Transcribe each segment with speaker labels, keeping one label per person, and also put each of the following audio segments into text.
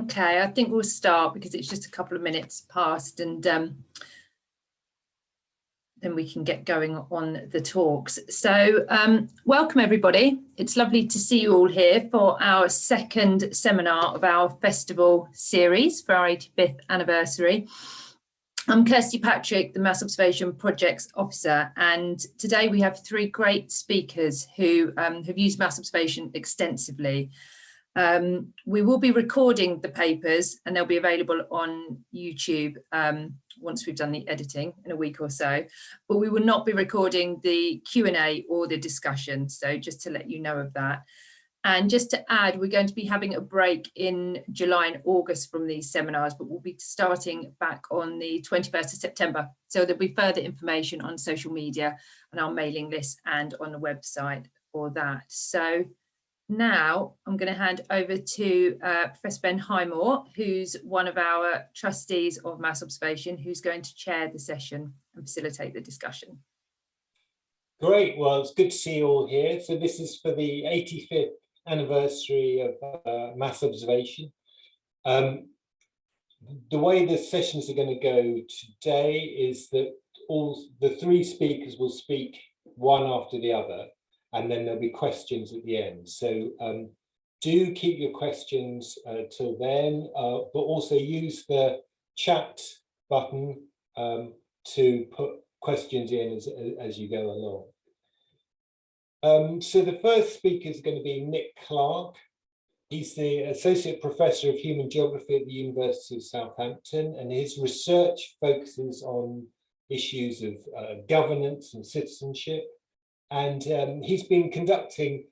Speaker 1: Okay, I think we'll start because it's just a couple of minutes past, and then we can get going on the talks. So welcome everybody. It's lovely to see you all here for our second seminar of our festival series for our 85th anniversary. I'm Kirsty Patrick, the Mass Observation Projects Officer, and today we have three great speakers who have used mass observation extensively. We will be recording the papers and they'll be available on YouTube once we've done the editing in a week or so, but we will not be recording the Q&A or the discussion, so just to let you know of that. And just to add, we're going to be having a break in July and August from these seminars, but we'll be starting back on the 21st of September. So there'll be further information on social media and our mailing list and on the website for that. So now I'm going to hand over to Professor Ben Highmore, who's one of our trustees of mass observation, who's going to chair the session and facilitate the discussion.
Speaker 2: Great, well, it's good to see you all here. So this is for the 85th anniversary of mass observation. The way the sessions are going to go today is that all the three speakers will speak one after the other, and then there'll be questions at the end. So do keep your questions till then, but also use the chat button to put questions in as you go along. So the first speaker is going to be Nick Clarke. He's the Associate Professor of Human Geography at the University of Southampton, and his research focuses on issues of governance and citizenship. And he's been conducting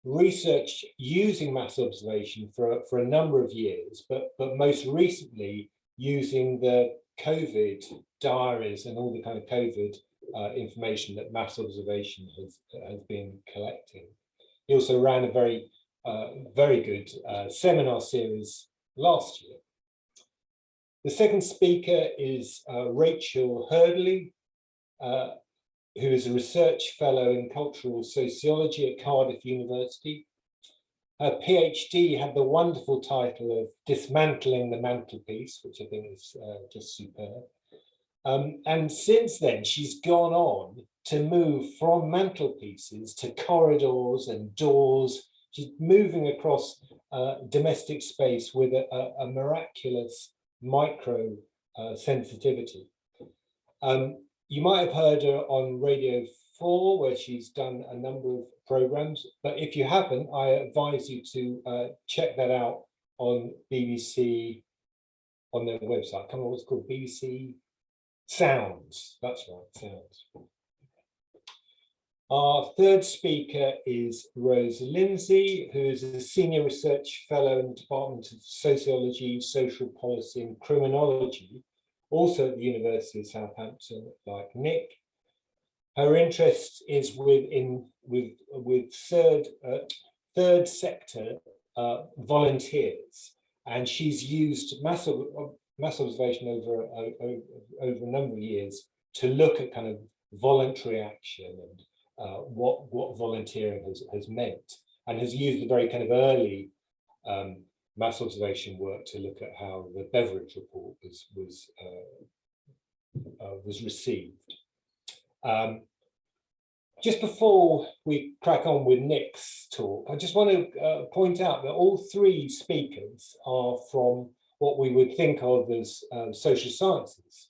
Speaker 2: research using mass observation for a number of years, but most recently using the COVID diaries and all the kind of COVID information that mass observation has been collecting. He also ran a very good seminar series last year. The second speaker is Rachel Hurdley, who is a research fellow in cultural sociology at Cardiff University. Her PhD had the wonderful title of Dismantling the Mantelpiece, which I think is just superb. And since then, she's gone on to move from mantelpieces to corridors and doors. She's moving across domestic space with a miraculous micro sensitivity. You might have heard her on Radio 4, where she's done a number of programs, but if you haven't, I advise you to check that out on BBC, on their website. I can't remember what it's called, BBC Sounds, that's right, Sounds. Our third speaker is Rose Lindsey, who is a Senior Research Fellow in the Department of Sociology, Social Policy and Criminology, also at the University of Southampton, like Nick. Her interest is with third sector volunteers, and she's used mass observation over a number of years to look at kind of voluntary action and what volunteering has meant, and has used a very kind of early mass observation work to look at how the Beveridge report was received. Just before we crack on with Nick's talk, I just want to point out that all three speakers are from what we would think of as social sciences.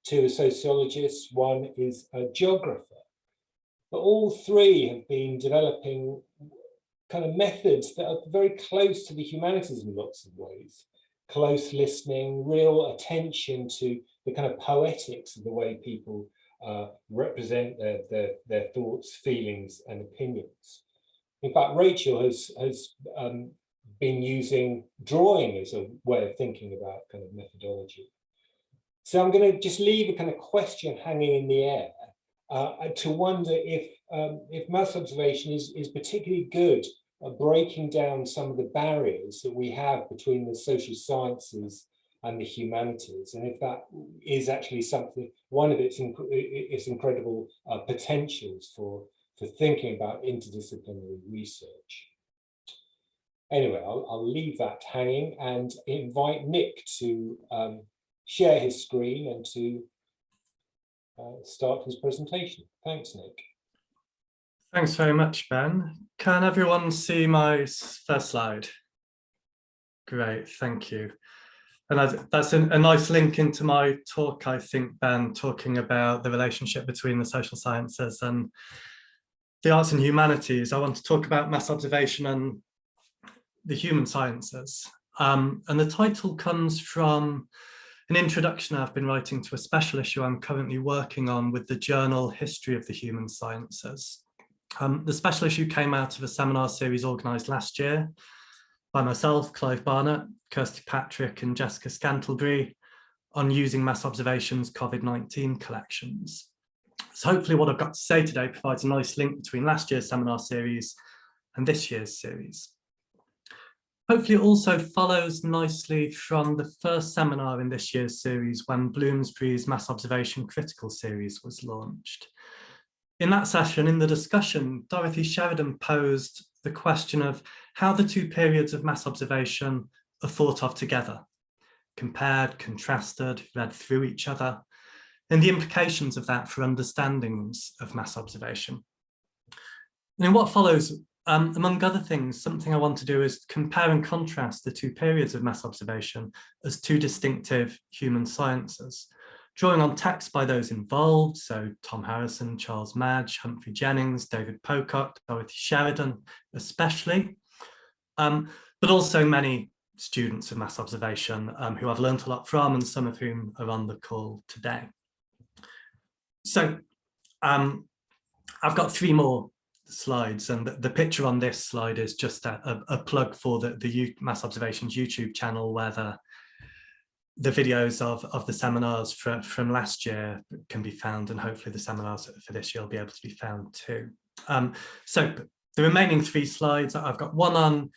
Speaker 2: Two are sociologists, one is a geographer. But all three have been developing kind of methods that are very close to the humanities in lots of ways. Close listening, real attention to the kind of poetics of the way people represent their thoughts, feelings, and opinions. In fact, Rachel has been using drawing as a way of thinking about kind of methodology. So I'm going to just leave a kind of question hanging in the air to wonder if mass observation is particularly good at breaking down some of the barriers that we have between the social sciences and the humanities, and if that is actually something, one of its incredible potentials for thinking about interdisciplinary research. Anyway, I'll leave that hanging and invite Nick to share his screen and to start his presentation. Thanks, Nick.
Speaker 3: Thanks very much, Ben. Can everyone see my first slide? Great, thank you. And that's a nice link into my talk, I think, Ben, talking about the relationship between the social sciences and the arts and humanities. I want to talk about mass observation and the human sciences. And the title comes from an introduction I've been writing to a special issue I'm currently working on with the journal History of the Human Sciences. The special issue came out of a seminar series organised last year by myself, Clive Barnett, Kirsty Patrick and Jessica Scantlebury on using mass observations COVID-19 collections. So hopefully what I've got to say today provides a nice link between last year's seminar series and this year's series. Hopefully it also follows nicely from the first seminar in this year's series when Bloomsbury's Mass Observation Critical series was launched. In that session, in the discussion, Dorothy Sheridan posed the question of how the two periods of mass observation are thought of together, compared, contrasted, read through each other, and the implications of that for understandings of mass observation. And in what follows, among other things, something I want to do is compare and contrast the two periods of mass observation as two distinctive human sciences, drawing on texts by those involved, so Tom Harrison, Charles Madge, Humphrey Jennings, David Pocock, Dorothy Sheridan especially, but also many students of mass observation who I've learned a lot from and some of whom are on the call today. So I've got three more slides, and the picture on this slide is just a plug for the Mass Observations YouTube channel, where the videos of the seminars from last year can be found, and hopefully the seminars for this year will be able to be found too. So the remaining three slides, I've got one on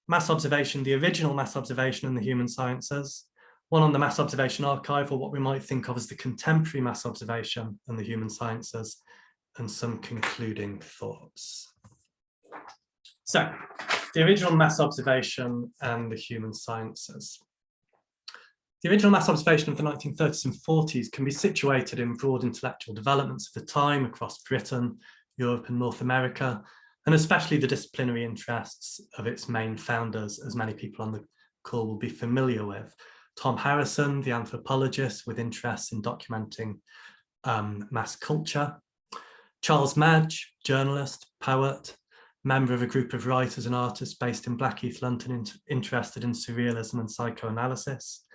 Speaker 3: mass observation, the original mass observation in the human sciences, one on the mass observation archive, or what we might think of as the contemporary mass observation and the human sciences, and some concluding thoughts. So the original mass observation and the human sciences. The original mass observation of the 1930s and 40s can be situated in broad intellectual developments of the time across Britain, Europe and North America, and especially the disciplinary interests of its main founders, as many people on the call will be familiar with. Tom Harrison, the anthropologist with interests in documenting mass culture. Charles Madge, journalist, poet, member of a group of writers and artists based in Blackheath, London, interested in surrealism and psychoanalysis.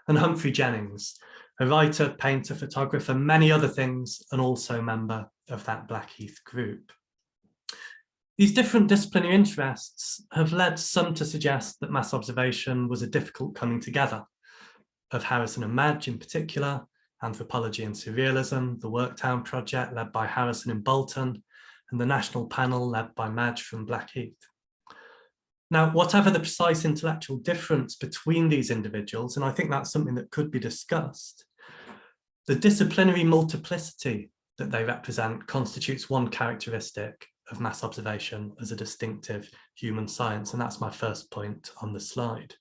Speaker 3: And Humphrey Jennings, a writer, painter, photographer, many other things, and also member of that Blackheath group. These different disciplinary interests have led some to suggest that mass observation was a difficult coming together of Harrison and Madge in particular, anthropology and surrealism, the Worktown project led by Harrison in Bolton, and the national panel led by Madge from Blackheath. Now, whatever the precise intellectual difference between these individuals, and I think that's something that could be discussed, the disciplinary multiplicity that they represent constitutes one characteristic of mass observation as a distinctive human science, and that's my first point on the slide.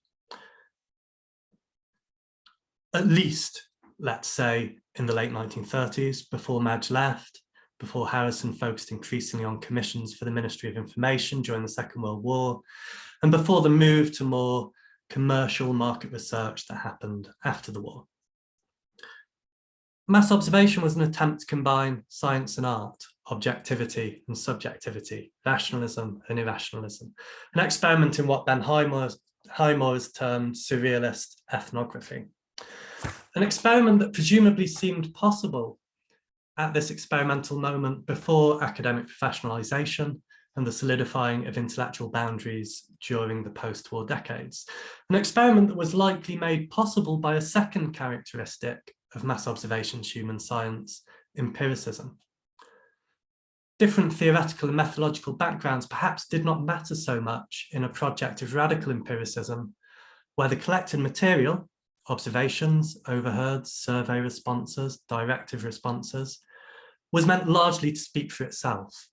Speaker 3: At least, let's say, in the late 1930s, before Madge left, before Harrison focused increasingly on commissions for the Ministry of Information during the Second World War, and before the move to more commercial market research that happened after the war. Mass observation was an attempt to combine science and art, objectivity and subjectivity, rationalism and irrationalism, an experiment in what Ben Highmore has termed surrealist ethnography. An experiment that presumably seemed possible at this experimental moment before academic professionalization and the solidifying of intellectual boundaries during the post-war decades. An experiment that was likely made possible by a second characteristic of mass observation's human science, empiricism. Different theoretical and methodological backgrounds perhaps did not matter so much in a project of radical empiricism, where the collected material, observations, overheards, survey responses, directive responses, was meant largely to speak for itself,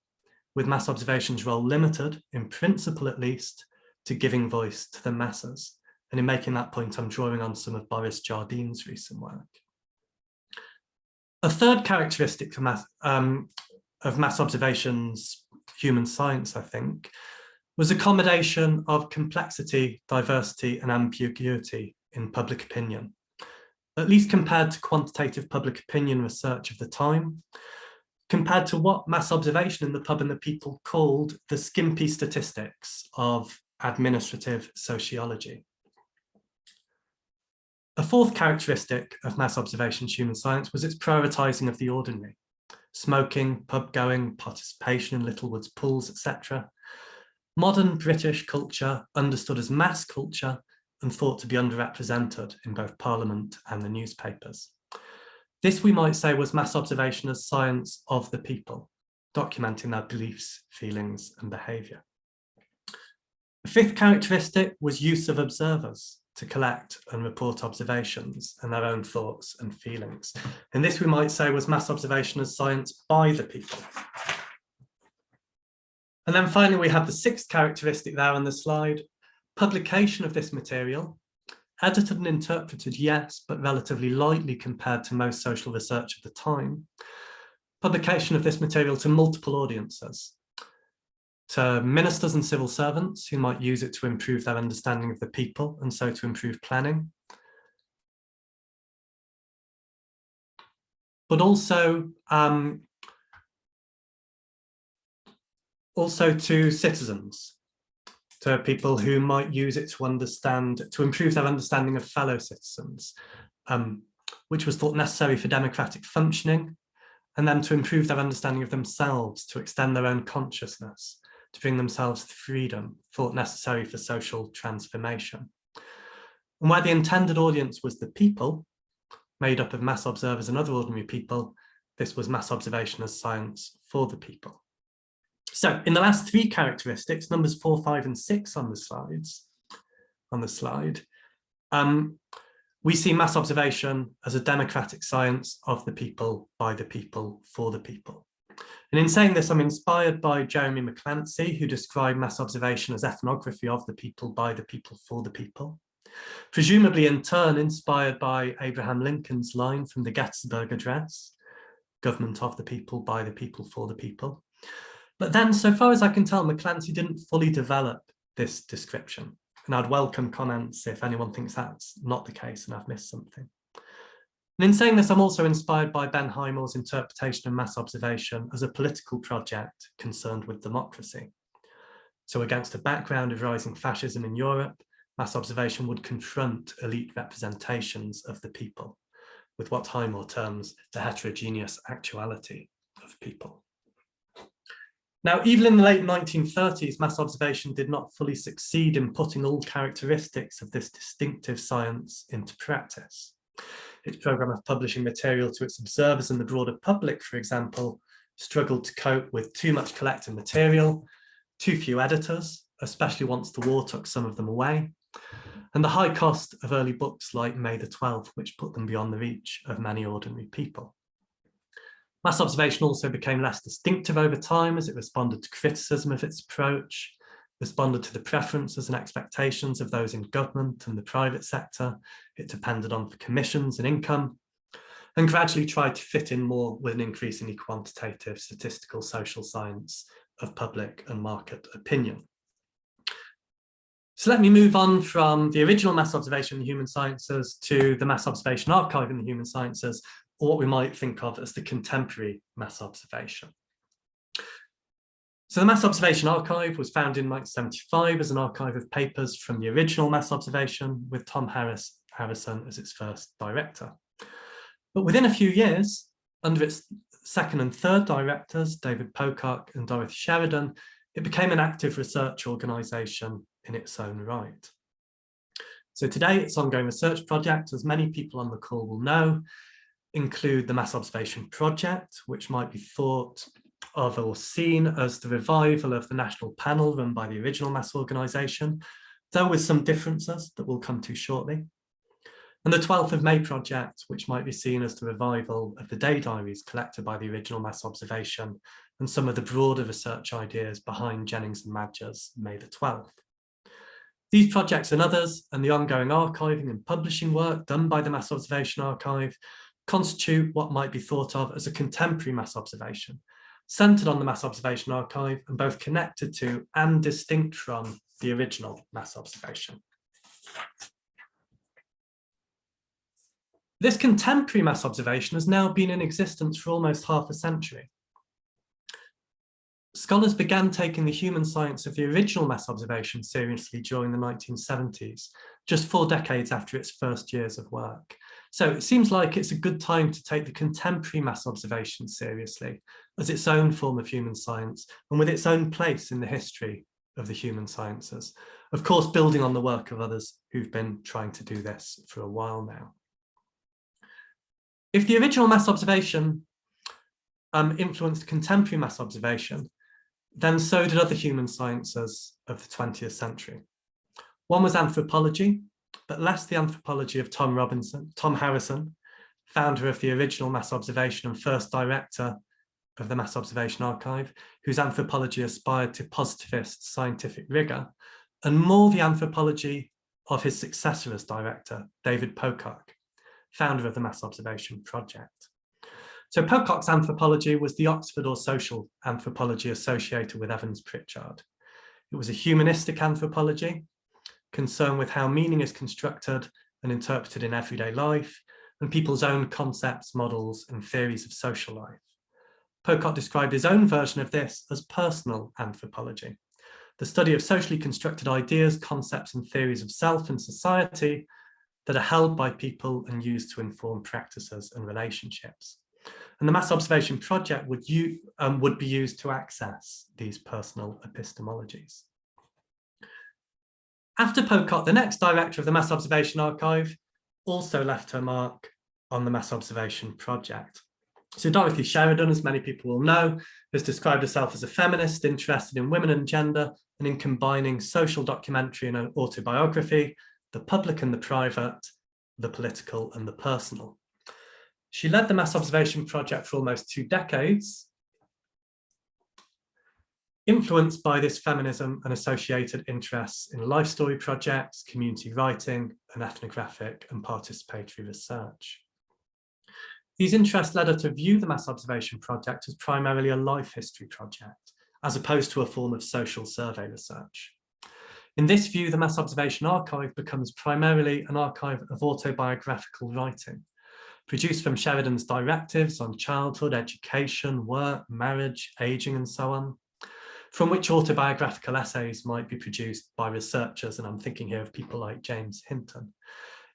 Speaker 3: with mass observation's role limited, in principle at least, to giving voice to the masses. And in making that point, I'm drawing on some of Boris Jardine's recent work. A third characteristic of mass observation's human science, I think, was accommodation of complexity, diversity, and ambiguity in public opinion, at least compared to quantitative public opinion research of the time, compared to what mass observation in the pub and the people called the skimpy statistics of administrative sociology. A fourth characteristic of mass observation's human science was its prioritising of the ordinary. Smoking, pub going, participation in Littlewoods pools, etc. Modern British culture understood as mass culture and thought to be underrepresented in both Parliament and the newspapers. This, we might say, was mass observation as science of the people, documenting their beliefs, feelings, and behaviour. The fifth characteristic was use of observers to collect and report observations and their own thoughts and feelings. And this, we might say, was mass observation as science by the people. And then finally, we have the sixth characteristic there on the slide, publication of this material, edited and interpreted, yes, but relatively lightly compared to most social research of the time. Publication of this material to multiple audiences, to ministers and civil servants who might use it to improve their understanding of the people and so to improve planning. But also to citizens, to people who might use it to improve their understanding of fellow citizens, which was thought necessary for democratic functioning, and then to improve their understanding of themselves, to extend their own consciousness, to bring themselves to freedom, thought necessary for social transformation. And where the intended audience was the people, made up of mass observers and other ordinary people, this was mass observation as science for the people. So in the last three characteristics, numbers 4, 5, and 6 on the slide, we see mass observation as a democratic science of the people, by the people, for the people. And in saying this, I'm inspired by Jeremy McClancy, who described mass observation as ethnography of the people, by the people, for the people. Presumably in turn inspired by Abraham Lincoln's line from the Gettysburg Address, government of the people, by the people, for the people. But then, so far as I can tell, McClancy didn't fully develop this description. And I'd welcome comments if anyone thinks that's not the case and I've missed something. And in saying this, I'm also inspired by Ben Highmore's interpretation of mass observation as a political project concerned with democracy. So against a background of rising fascism in Europe, mass observation would confront elite representations of the people with what Highmore terms the heterogeneous actuality of people. Now, even in the late 1930s, mass observation did not fully succeed in putting all characteristics of this distinctive science into practice. Its programme of publishing material to its observers and the broader public, for example, struggled to cope with too much collected material, too few editors, especially once the war took some of them away, and the high cost of early books like May the 12th, which put them beyond the reach of many ordinary people. Mass observation also became less distinctive over time as it responded to criticism of its approach, responded to the preferences and expectations of those in government and the private sector it depended on for commissions and income, and gradually tried to fit in more with an increasingly quantitative statistical social science of public and market opinion. So let me move on from the original mass observation in the human sciences to the mass observation archive in the human sciences, or what we might think of as the contemporary mass observation. So the Mass Observation Archive was founded in 1975 as an archive of papers from the original mass observation, with Tom Harrison as its first director. But within a few years, under its second and third directors, David Pocock and Dorothy Sheridan, it became an active research organisation in its own right. So today, its ongoing research project, as many people on the call will know, include the Mass Observation Project, which might be thought of or seen as the revival of the national panel run by the original mass organisation, though with some differences that we'll come to shortly. And the 12th of May Project, which might be seen as the revival of the day diaries collected by the original mass observation and some of the broader research ideas behind Jennings and Madger's May the 12th. These projects and others, and the ongoing archiving and publishing work done by the Mass Observation Archive, constitute what might be thought of as a contemporary mass observation, centred on the Mass Observation Archive and both connected to and distinct from the original mass observation. This contemporary mass observation has now been in existence for almost half a century. Scholars began taking the human science of the original mass observation seriously during the 1970s, just 4 decades after its first years of work. So it seems like it's a good time to take the contemporary mass observation seriously as its own form of human science and with its own place in the history of the human sciences. Of course, building on the work of others who've been trying to do this for a while now. If the original mass observation influenced contemporary mass observation, then so did other human sciences of the 20th century. One was anthropology, but less the anthropology of Tom Harrison, founder of the original mass observation and first director of the Mass Observation Archive, whose anthropology aspired to positivist scientific rigor, and more the anthropology of his successor as director, David Pocock, founder of the Mass Observation Project. So Pocock's anthropology was the Oxford or social anthropology associated with Evans Pritchard. It was a humanistic anthropology, concerned with how meaning is constructed and interpreted in everyday life, and people's own concepts, models, and theories of social life. Pocock described his own version of this as personal anthropology, the study of socially constructed ideas, concepts, and theories of self and society that are held by people and used to inform practices and relationships. And the Mass Observation Project would be used to access these personal epistemologies. After Pocock, the next director of the Mass Observation Archive also left her mark on the Mass Observation Project. So Dorothy Sheridan, as many people will know, has described herself as a feminist interested in women and gender and in combining social documentary and autobiography, the public and the private, the political and the personal. She led the Mass Observation Project for almost 2 decades, influenced by this feminism and associated interests in life story projects, community writing, and ethnographic and participatory research. These interests led her to view the Mass Observation Project as primarily a life history project, as opposed to a form of social survey research. In this view, the Mass Observation Archive becomes primarily an archive of autobiographical writing, produced from Sheridan's directives on childhood, education, work, marriage, ageing, and so on, from which autobiographical essays might be produced by researchers, and I'm thinking here of people like James Hinton,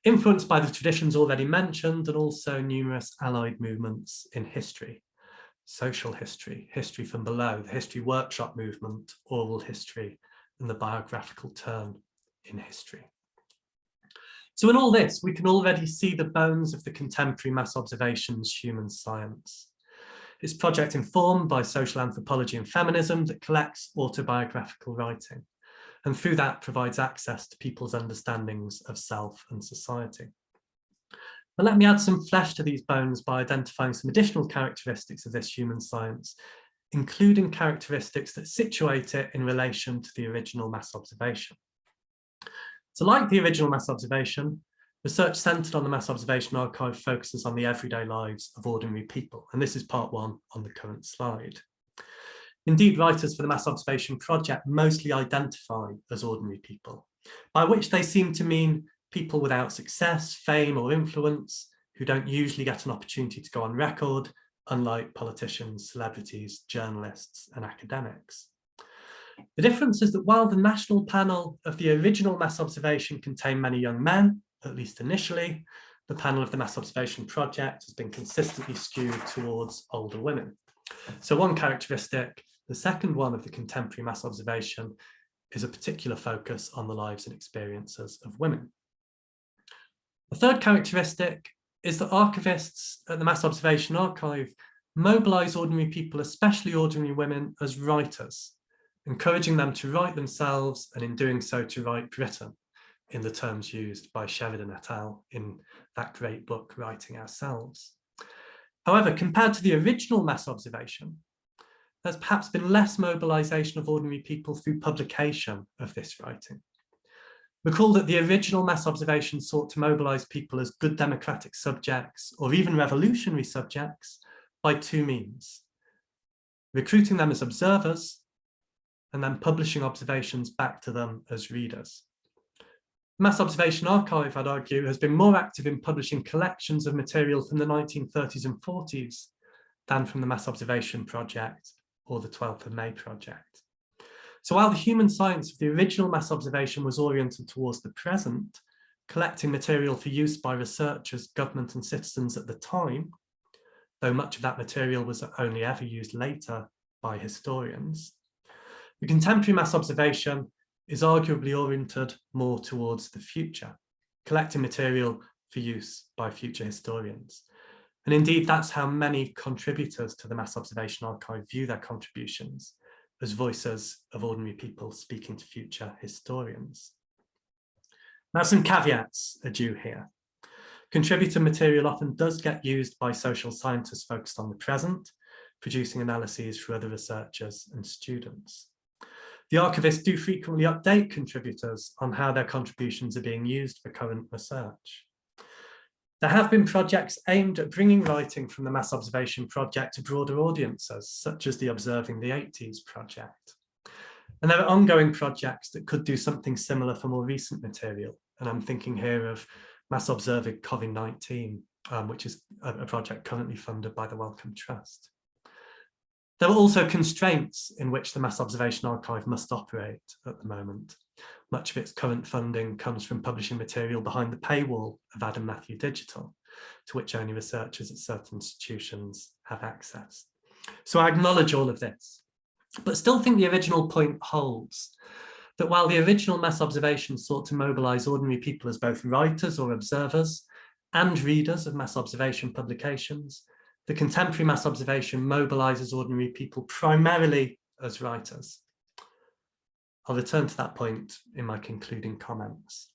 Speaker 3: influenced by the traditions already mentioned and also numerous allied movements in history, social history, history from below, the history workshop movement, oral history, and the biographical turn in history. So in all this, we can already see the bones of the contemporary mass observation's human science. It's a project informed by social anthropology and feminism that collects autobiographical writing, and through that provides access to people's understandings of self and society. But let me add some flesh to these bones by identifying some additional characteristics of this human science, including characteristics that situate it in relation to the original mass observation. So like the original mass observation, research centred on the Mass Observation Archive focuses on the everyday lives of ordinary people, and this is part 1 on the current slide. Indeed, writers for the Mass Observation Project mostly identify as ordinary people, by which they seem to mean people without success, fame, or influence, who don't usually get an opportunity to go on record, unlike politicians, celebrities, journalists, and academics. The difference is that while the national panel of the original mass observation contained many young men, at least initially, the panel of the Mass Observation Project has been consistently skewed towards older women. So one characteristic, the second one of the contemporary mass observation, is a particular focus on the lives and experiences of women. The third characteristic is that archivists at the Mass Observation Archive mobilise ordinary people, especially ordinary women, as writers, encouraging them to write themselves, and in doing so to write Britain, in the terms used by Sheridan et al. In that great book, Writing Ourselves. However, compared to the original mass observation, there's perhaps been less mobilisation of ordinary people through publication of this writing. Recall that the original mass observation sought to mobilise people as good democratic subjects or even revolutionary subjects by two means: recruiting them as observers and then publishing observations back to them as readers. Mass Observation Archive, I'd argue, has been more active in publishing collections of material from the 1930s and 40s than from the Mass Observation Project or the 12th of May Project. So while the human science of the original mass observation was oriented towards the present, collecting material for use by researchers, government and citizens at the time, though much of that material was only ever used later by historians, the contemporary mass observation is arguably oriented more towards the future, collecting material for use by future historians. And indeed, that's how many contributors to the Mass Observation Archive view their contributions, as voices of ordinary people speaking to future historians. Now, some caveats are due here. Contributor material often does get used by social scientists focused on the present, producing analyses for other researchers and students. The archivists do frequently update contributors on how their contributions are being used for current research. There have been projects aimed at bringing writing from the Mass Observation Project to broader audiences, such as the Observing the 80s project. And there are ongoing projects that could do something similar for more recent material. And I'm thinking here of Mass Observing COVID-19, which is a project currently funded by the Wellcome Trust. There are also constraints in which the Mass Observation Archive must operate at the moment. Much of its current funding comes from publishing material behind the paywall of Adam Matthew Digital, to which only researchers at certain institutions have access. So I acknowledge all of this, but still think the original point holds, that while the original mass observation sought to mobilise ordinary people as both writers or observers and readers of mass observation publications, the contemporary mass observation mobilises ordinary people primarily as writers. I'll return to that point in my concluding comments.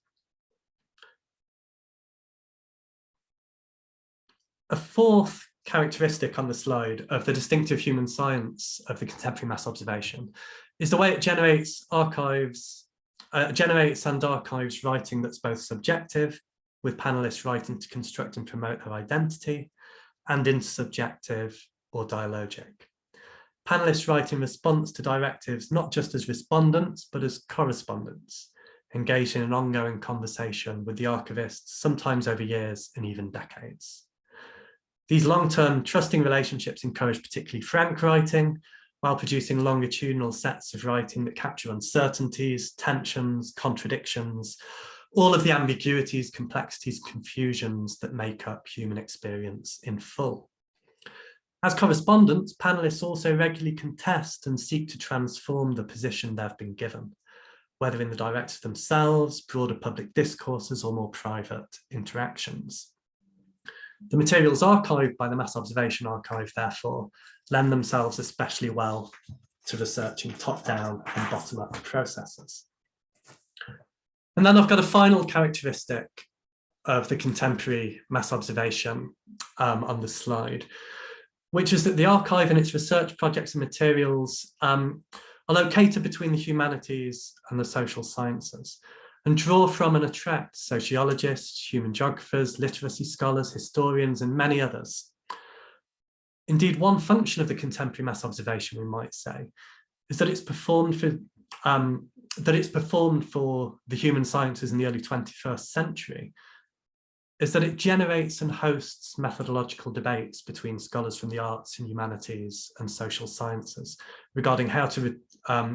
Speaker 3: A fourth characteristic on the slide of the distinctive human science of the contemporary mass observation is the way it generates and archives writing that's both subjective, with panelists writing to construct and promote their identity, and intersubjective or dialogic. Panelists write in response to directives not just as respondents, but as correspondents, engaged in an ongoing conversation with the archivists, sometimes over years and even decades. These long-term trusting relationships encourage particularly frank writing, while producing longitudinal sets of writing that capture uncertainties, tensions, contradictions, all of the ambiguities, complexities, confusions that make up human experience in full. As correspondents, panelists also regularly contest and seek to transform the position they've been given, whether in the directives themselves, broader public discourses, or more private interactions. The materials archived by the Mass Observation Archive, therefore, lend themselves especially well to researching top-down and bottom-up processes. And then I've got a final characteristic of the contemporary mass observation on the slide, which is that the archive and its research projects and materials are located between the humanities and the social sciences, and draw from and attract sociologists, human geographers, literacy scholars, historians, and many others. Indeed, one function of the contemporary mass observation, we might say, is that it's performed for the human sciences in the early 21st century, is that it generates and hosts methodological debates between scholars from the arts and humanities and social sciences regarding how to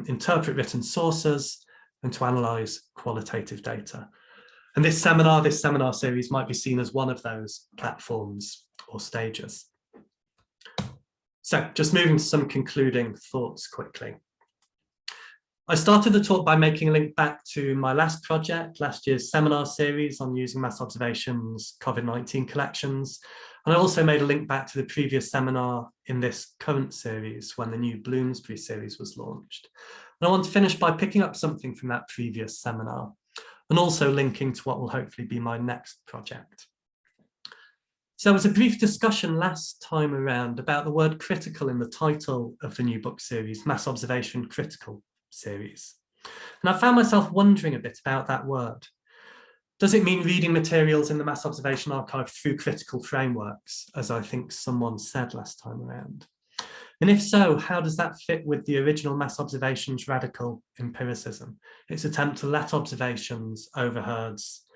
Speaker 3: interpret written sources and to analyse qualitative data. And this seminar series might be seen as one of those platforms or stages. So just moving to some concluding thoughts quickly. I started the talk by making a link back to my last project, last year's seminar series on using mass observations COVID-19 collections. And I also made a link back to the previous seminar in this current series when the new Bloomsbury series was launched. And I want to finish by picking up something from that previous seminar and also linking to what will hopefully be my next project. So there was a brief discussion last time around about the word critical in the title of the new book series, Mass Observation Critical series. And I found myself wondering a bit about that word. Does it mean reading materials in the Mass Observation Archive through critical frameworks, as I think someone said last time around? And if so, how does that fit with the original Mass Observation's radical empiricism, its attempt to let observations, overheards,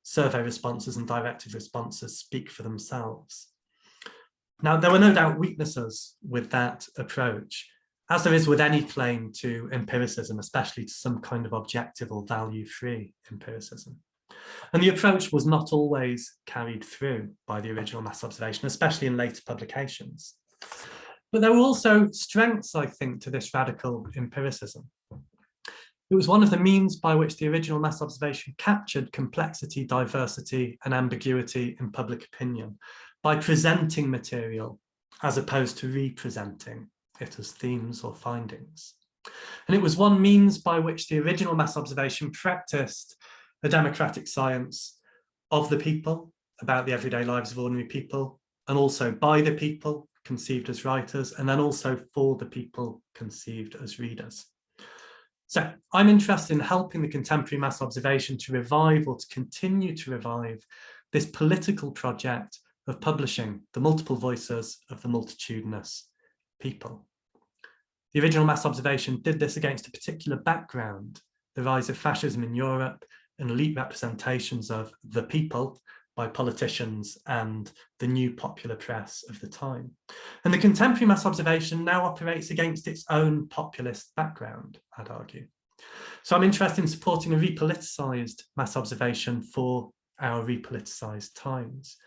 Speaker 3: survey responses and directed responses speak for themselves? Now, there were no doubt weaknesses with that approach, as there is with any claim to empiricism, especially to some kind of objective or value-free empiricism. And the approach was not always carried through by the original Mass Observation, especially in later publications. But there were also strengths, I think, to this radical empiricism. It was one of the means by which the original Mass Observation captured complexity, diversity, and ambiguity in public opinion by presenting material as opposed to representing it as themes or findings. And it was one means by which the original Mass Observation practiced a democratic science of the people, about the everyday lives of ordinary people, and also by the people, conceived as writers, and then also for the people, conceived as readers. So I'm interested in helping the contemporary Mass Observation to revive or to continue to revive this political project of publishing the multiple voices of the multitudinous people. The original Mass Observation did this against a particular background, the rise of fascism in Europe and elite representations of the people by politicians and the new popular press of the time. And the contemporary Mass Observation now operates against its own populist background, I'd argue. So I'm interested in supporting a repoliticised Mass Observation for our repoliticised times,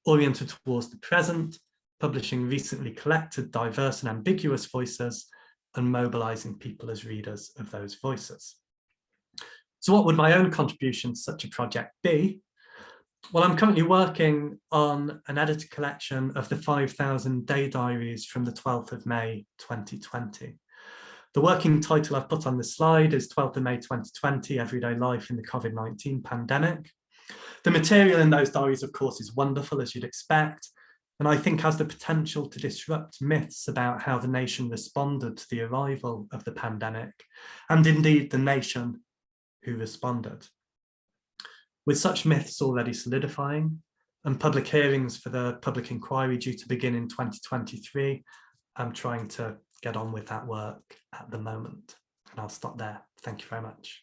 Speaker 3: oriented towards the present, publishing recently collected diverse and ambiguous voices and mobilising people as readers of those voices. So what would my own contribution to such a project be? Well, I'm currently working on an edited collection of the 5,000 day diaries from the 12th of May 2020. The working title I've put on the slide is 12th of May 2020, Everyday Life in the COVID-19 Pandemic. The material in those diaries, of course, is wonderful, as you'd expect, and I think has the potential to disrupt myths about how the nation responded to the arrival of the pandemic, and indeed the nation who responded. With such myths already solidifying and public hearings for the public inquiry due to begin in 2023, I'm trying to get on with that work at the moment. And I'll stop there. Thank you very much.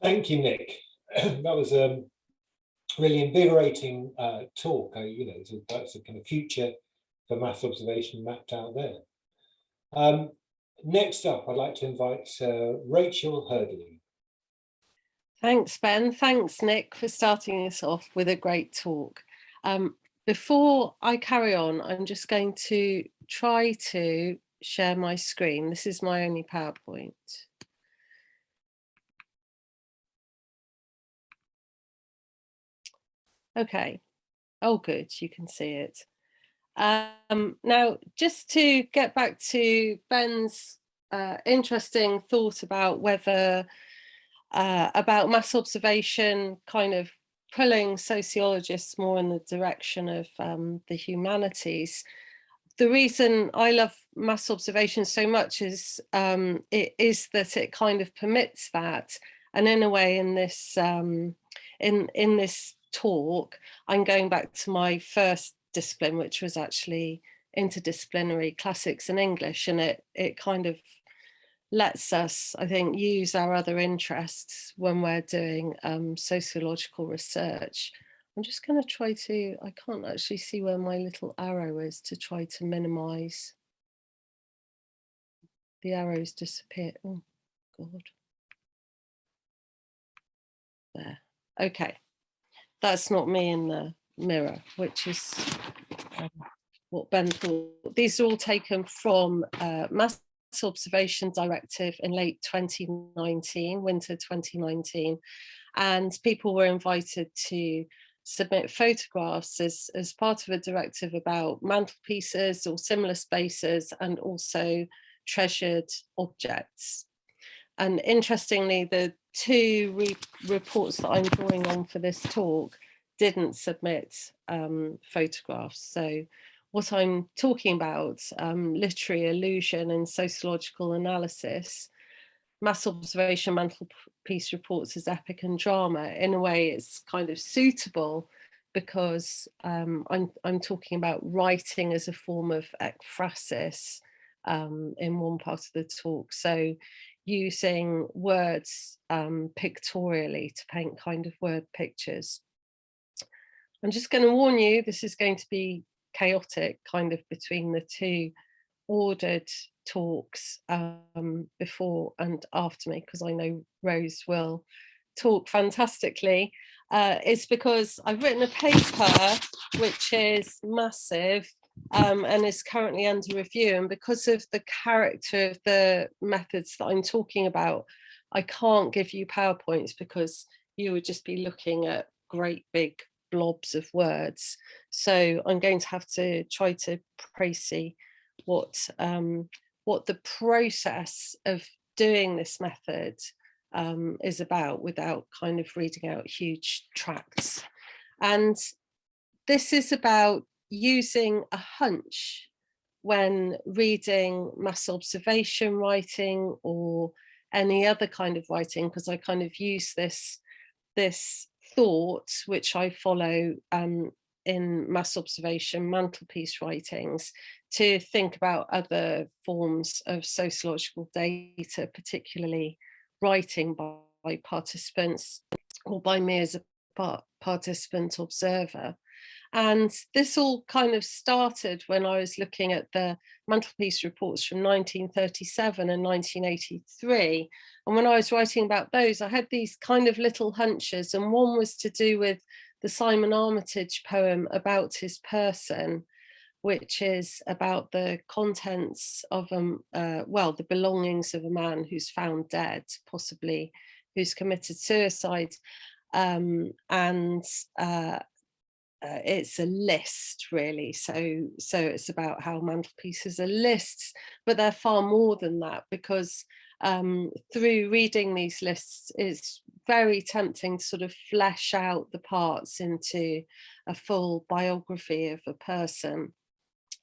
Speaker 2: Thank you, Nick. That was a really invigorating talk. That's a kind of future for mass observation mapped out there. Next up, I'd like to invite Rachel Hurdley.
Speaker 4: Thanks, Ben. Thanks, Nick, for starting us off with a great talk. Before I carry on, I'm just going to try to share my screen. This is my only PowerPoint. Okay. Oh, good. You can see it. Now, just to get back to Ben's interesting thought about whether about mass observation kind of pulling sociologists more in the direction of the humanities. The reason I love mass observation so much is that it kind of permits that, and in a way, in this in this talk, I'm going back to my first discipline, which was actually interdisciplinary classics and English, and it kind of lets us, I think, use our other interests when we're doing sociological research. I'm just going to try to, I can't actually see where my little arrow is to try to minimize. The arrows disappear. Oh, God. There. Okay. That's not me in the mirror, which is what Ben thought. These are all taken from Mass Observation Directive in late 2019, winter 2019, and people were invited to submit photographs as part of a directive about mantelpieces or similar spaces, and also treasured objects. And interestingly, the two reports that I'm drawing on for this talk didn't submit photographs. So what I'm talking about, literary illusion and sociological analysis, mass observation mantelpiece reports as epic and drama, in a way it's kind of suitable because I'm talking about writing as a form of ekphrasis in one part of the talk. So using words pictorially to paint kind of word pictures. I'm just going to warn you, this is going to be chaotic kind of between the two ordered talks before and after me, because I know Rose will talk fantastically. It's because I've written a paper which is massive and is currently under review, and because of the character of the methods that I'm talking about, I can't give you PowerPoints because you would just be looking at great big blobs of words. So I'm going to have to try to précis what the process of doing this method is about without kind of reading out huge tracts. And this is about using a hunch when reading mass observation writing or any other kind of writing, because I kind of use this thought, which I follow in mass observation mantelpiece writings, to think about other forms of sociological data, particularly writing by participants or by me as a participant observer. And this all kind of started when I was looking at the mantelpiece reports from 1937 and 1983. And when I was writing about those, I had these kind of little hunches, and one was to do with the Simon Armitage poem About His Person, which is about the contents of, the belongings of a man who's found dead, possibly who's committed suicide. It's a list, really. So it's about how mantelpieces are lists, but they're far more than that, because through reading these lists, it's very tempting to sort of flesh out the parts into a full biography of a person.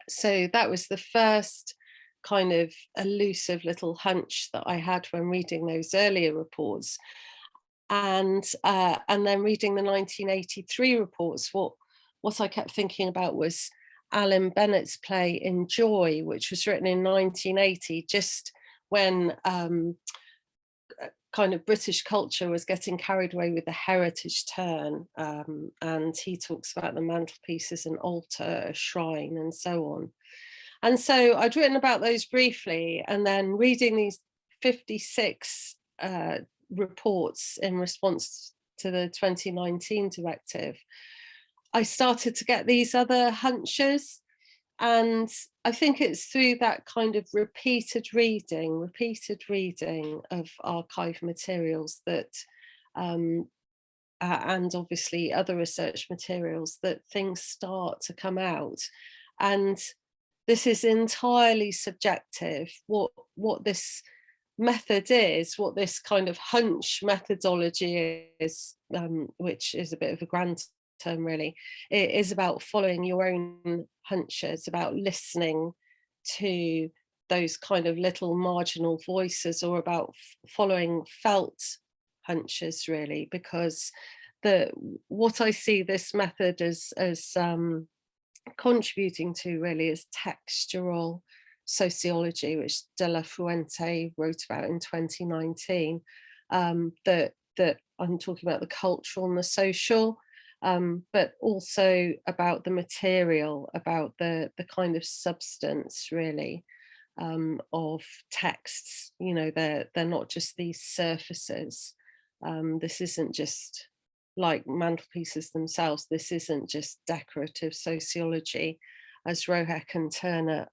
Speaker 4: So that was the first kind of elusive little hunch that I had when reading those earlier reports. And then reading the 1983 reports, what I kept thinking about was Alan Bennett's play Enjoy, which was written in 1980, just when kind of British culture was getting carried away with the heritage turn. And he talks about the mantelpiece as an altar, a shrine, and so on. And so I'd written about those briefly, and then reading these 56 reports in response to the 2019 directive, I started to get these other hunches. And I think it's through that kind of repeated reading of archive materials that, and obviously other research materials, that things start to come out. And this is entirely subjective. What this method is, what this kind of hunch methodology is, which is a bit of a grand term really, it is about following your own hunches, about listening to those kind of little marginal voices, or about following felt hunches, really, because what I see this method as contributing to really is textural sociology, which De La Fuente wrote about in 2019, that I'm talking about the cultural and the social, but also about the material, about the kind of substance, really, of texts. You know, they're not just these surfaces. This isn't just like mantelpieces themselves. This isn't just decorative sociology, as Rohek and Turner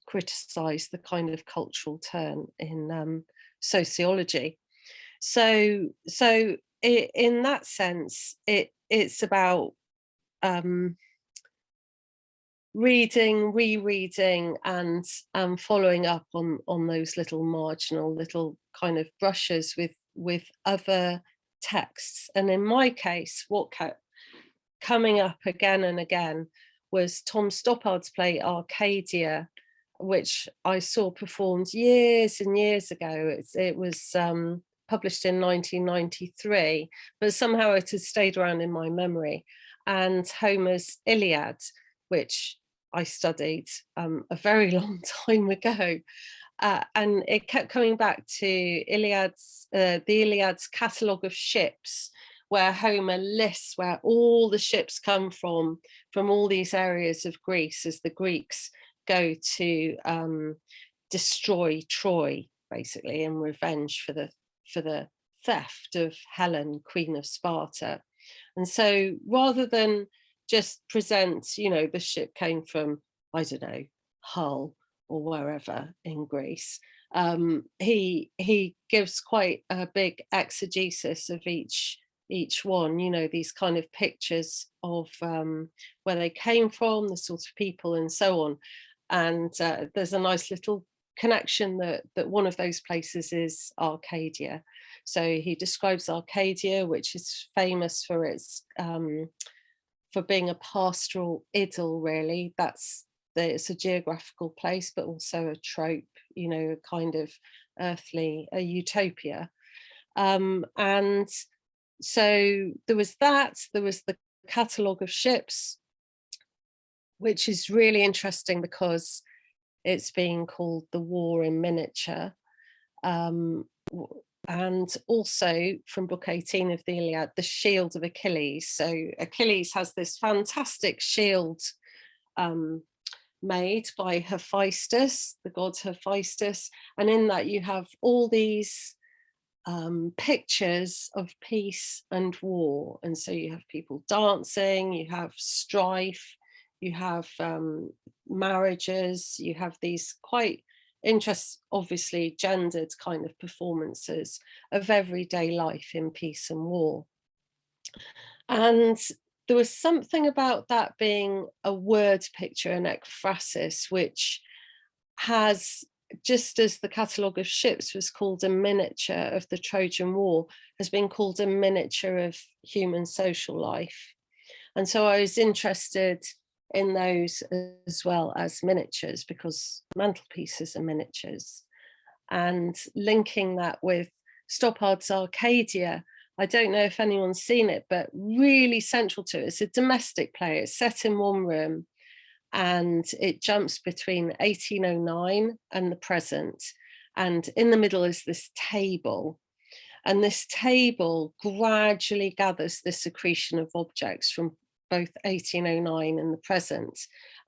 Speaker 4: criticised the kind of cultural turn in sociology. So in that sense, it's about reading, rereading, and following up on those little marginal little kind of brushes with other texts. And in my case, what kept coming up again and again was Tom Stoppard's play Arcadia, which I saw performed years and years ago. It was published in 1993, but somehow it has stayed around in my memory. And Homer's Iliad, which I studied a very long time ago. And it kept coming back to the Iliad's catalogue of ships, where Homer lists where all the ships come from all these areas of Greece, as the Greeks go to destroy Troy, basically, in revenge for the theft of Helen, Queen of Sparta. And so rather than just present, you know, the ship came from, I don't know, Hull or wherever in Greece, he gives quite a big exegesis of each one, you know, these kind of pictures of where they came from, the sort of people and so on. And there's a nice little connection that one of those places is Arcadia. So he describes Arcadia, which is famous for its for being a pastoral idyll, really. It's a geographical place, but also a trope, you know, a kind of earthly, a utopia. And so there was the catalogue of ships, which is really interesting because it's being called the war in miniature. And also from book 18 of the Iliad, the shield of Achilles. So Achilles has this fantastic shield made by Hephaestus, the god Hephaestus. And in that you have all these pictures of peace and war. And so you have people dancing, you have strife, you have marriages, you have these quite obviously gendered kind of performances of everyday life in peace and war. And there was something about that being a word picture, an ekphrasis, which has, just as the catalogue of ships was called a miniature of the Trojan War, has been called a miniature of human social life. And so I was interested in those as well as miniatures, because mantelpieces are miniatures. And linking that with Stoppard's Arcadia, I don't know if anyone's seen it, but really central to it, it's a domestic play. It's set in one room and it jumps between 1809 and the present. And in the middle is this table. And this table gradually gathers the secretion of objects from both 1809 and the present.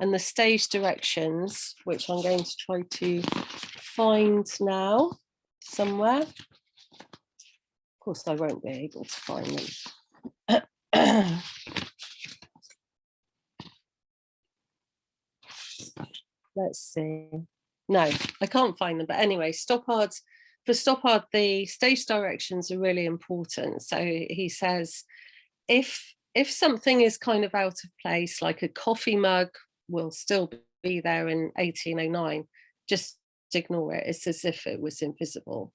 Speaker 4: And the stage directions, which I'm going to try to find now somewhere. Of course, I won't be able to find them. Let's see. No, I can't find them. But anyway, for Stoppard, the stage directions are really important. So he says, if something is kind of out of place, like a coffee mug will still be there in 1809, just ignore it. It's as if it was invisible.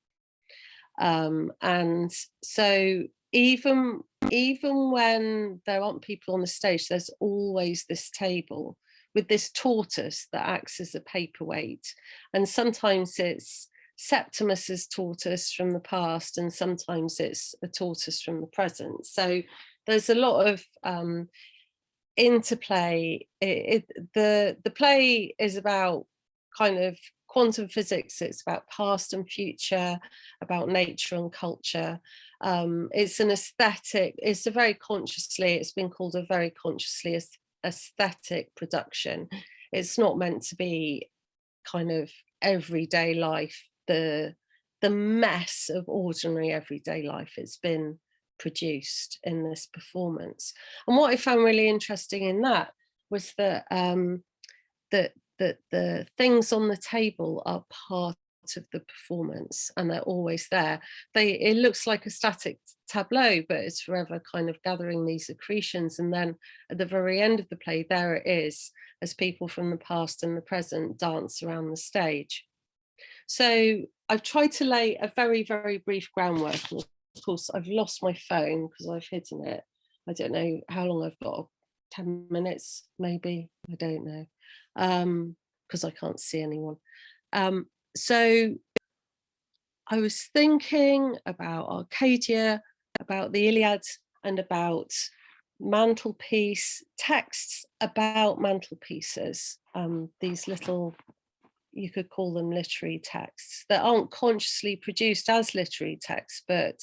Speaker 4: And so even when there aren't people on the stage, there's always this table with this tortoise that acts as a paperweight. And sometimes it's Septimus's tortoise from the past, and sometimes it's a tortoise from the present. So there's a lot of interplay. The play is about kind of quantum physics. It's about past and future, about nature and culture. It's an aesthetic. It's been called a very consciously aesthetic production. It's not meant to be kind of everyday life, the mess of ordinary everyday life. It's been produced in this performance. And what I found really interesting in that was that that the things on the table are part of the performance, and they're always there. It looks like a static tableau, but it's forever kind of gathering these accretions. And then at the very end of the play, there it is, as people from the past and the present dance around the stage. So I've tried to lay a very, very brief groundwork. Of course, I've lost my phone because I've hidden it. I don't know how long I've got, 10 minutes, maybe, I don't know, because I can't see anyone. So I was thinking about Arcadia, about the Iliad, and about mantelpiece texts about mantelpieces, these little, you could call them literary texts that aren't consciously produced as literary texts, but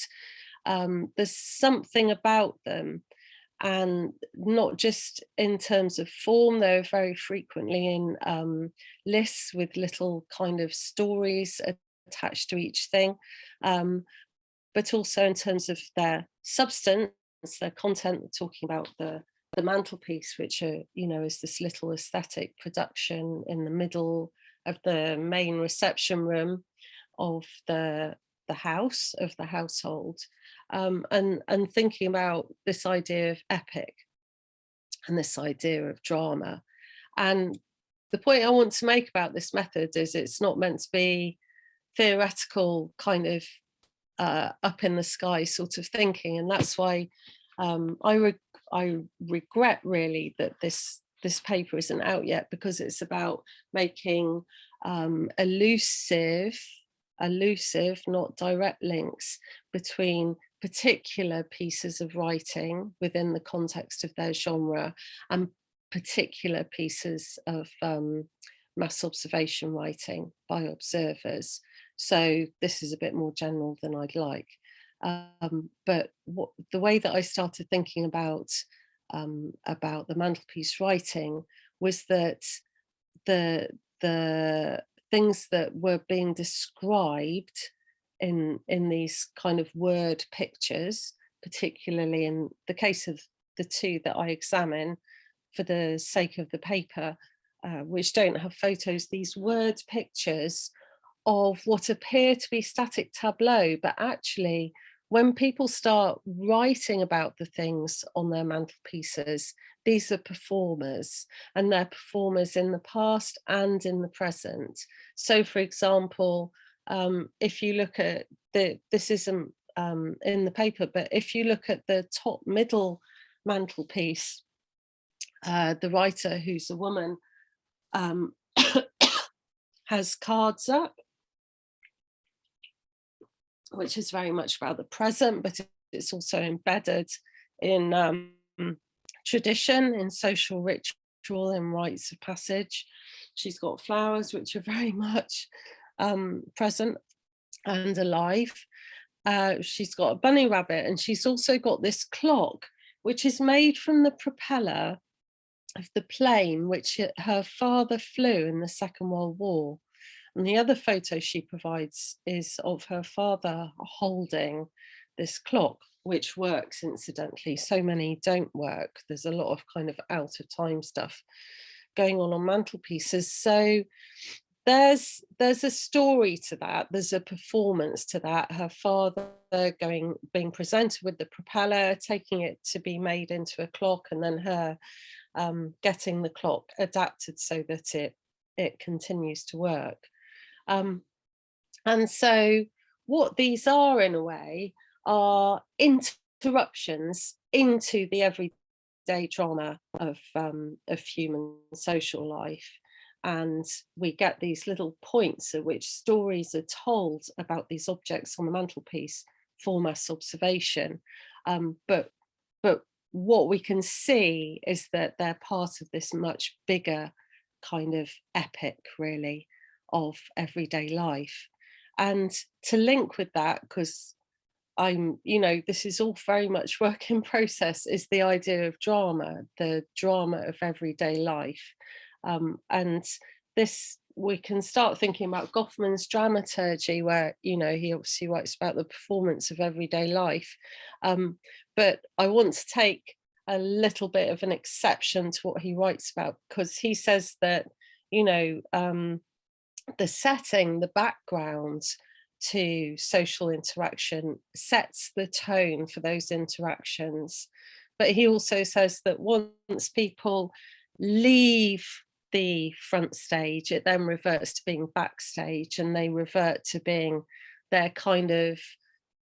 Speaker 4: there's something about them, and not just in terms of form. They're very frequently in lists with little kind of stories attached to each thing, but also in terms of their substance, their content. We're talking about the mantelpiece, which are, is this little aesthetic production in the middle of the main reception room of the house, of the household, and thinking about this idea of epic and this idea of drama. And the point I want to make about this method is it's not meant to be theoretical kind of up in the sky sort of thinking, and that's why I regret really that this paper isn't out yet, because it's about making elusive, not direct links between particular pieces of writing within the context of their genre and particular pieces of mass observation writing by observers. So this is a bit more general than I'd like. But the way that I started thinking about the mantelpiece writing was that the things that were being described in these kind of word pictures, particularly in the case of the two that I examine for the sake of the paper, which don't have photos, these word pictures of what appear to be static tableau, but actually when people start writing about the things on their mantelpieces, these are performers, and they're performers in the past and in the present. So for example, if you look at this isn't in the paper, but if you look at the top middle mantelpiece, the writer, who's a woman, has cards up, which is very much about the present, but it's also embedded in tradition, in social ritual, in rites of passage. She's got flowers, which are very much present and alive. She's got a bunny rabbit, and she's also got this clock, which is made from the propeller of the plane which her father flew in the Second World War. And the other photo she provides is of her father holding this clock, which works incidentally. So many don't work. There's a lot of kind of out of time stuff going on mantelpieces. So there's a story to that. There's a performance to that. Her father being presented with the propeller, taking it to be made into a clock, and then her getting the clock adapted so that it continues to work. And so what these are, in a way, are interruptions into the everyday drama of human social life. And we get these little points at which stories are told about these objects on the mantelpiece for mass observation. But what we can see is that they're part of this much bigger kind of epic, really, of everyday life. And to link with that, because this is all very much work in process, is the idea of drama, the drama of everyday life. And this, we can start thinking about Goffman's dramaturgy, where, he obviously writes about the performance of everyday life. But I want to take a little bit of an exception to what he writes about, because he says that, the setting, the background to social interaction sets the tone for those interactions. But he also says that once people leave the front stage, it then reverts to being backstage, and they revert to being their kind of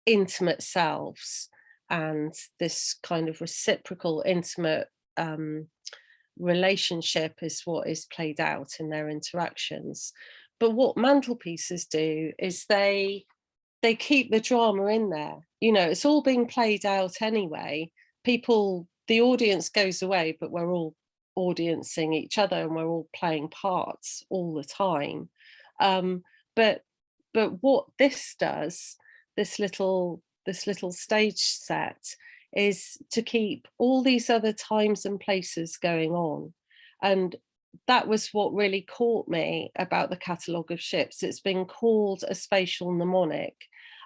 Speaker 4: intimate selves. and this kind of reciprocal, intimate relationship is what is played out in their interactions. But what mantelpieces do is they keep the drama in there. You know, it's all being played out anyway. People, the audience goes away, but we're all audiencing each other and we're all playing parts all the time. But what this does, this little stage set, is to keep all these other times and places going on. And that was what really caught me about the catalogue of ships. It's been called a spatial mnemonic.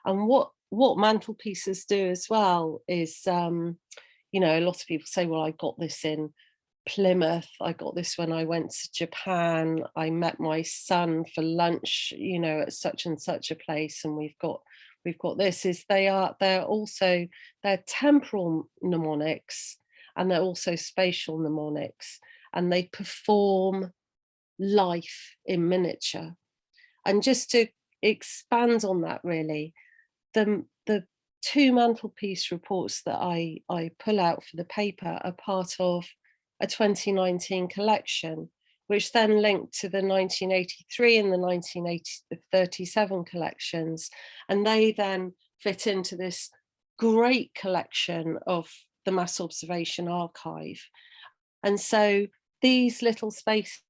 Speaker 4: And what mantelpieces do as well is, you know, a lot of people say, well, I got this in Plymouth, I got this when I went to Japan, I met my son for lunch, you know, at such and such a place, and we've got this. Is they're temporal mnemonics, and they're also spatial mnemonics, and they perform life in miniature. And just to expand on that, really, the two mantelpiece reports that I pull out for the paper are part of a 2019 collection, which then linked to the 1983 and the 1937 collections. And they then fit into this great collection of the Mass Observation Archive. And so these little spaces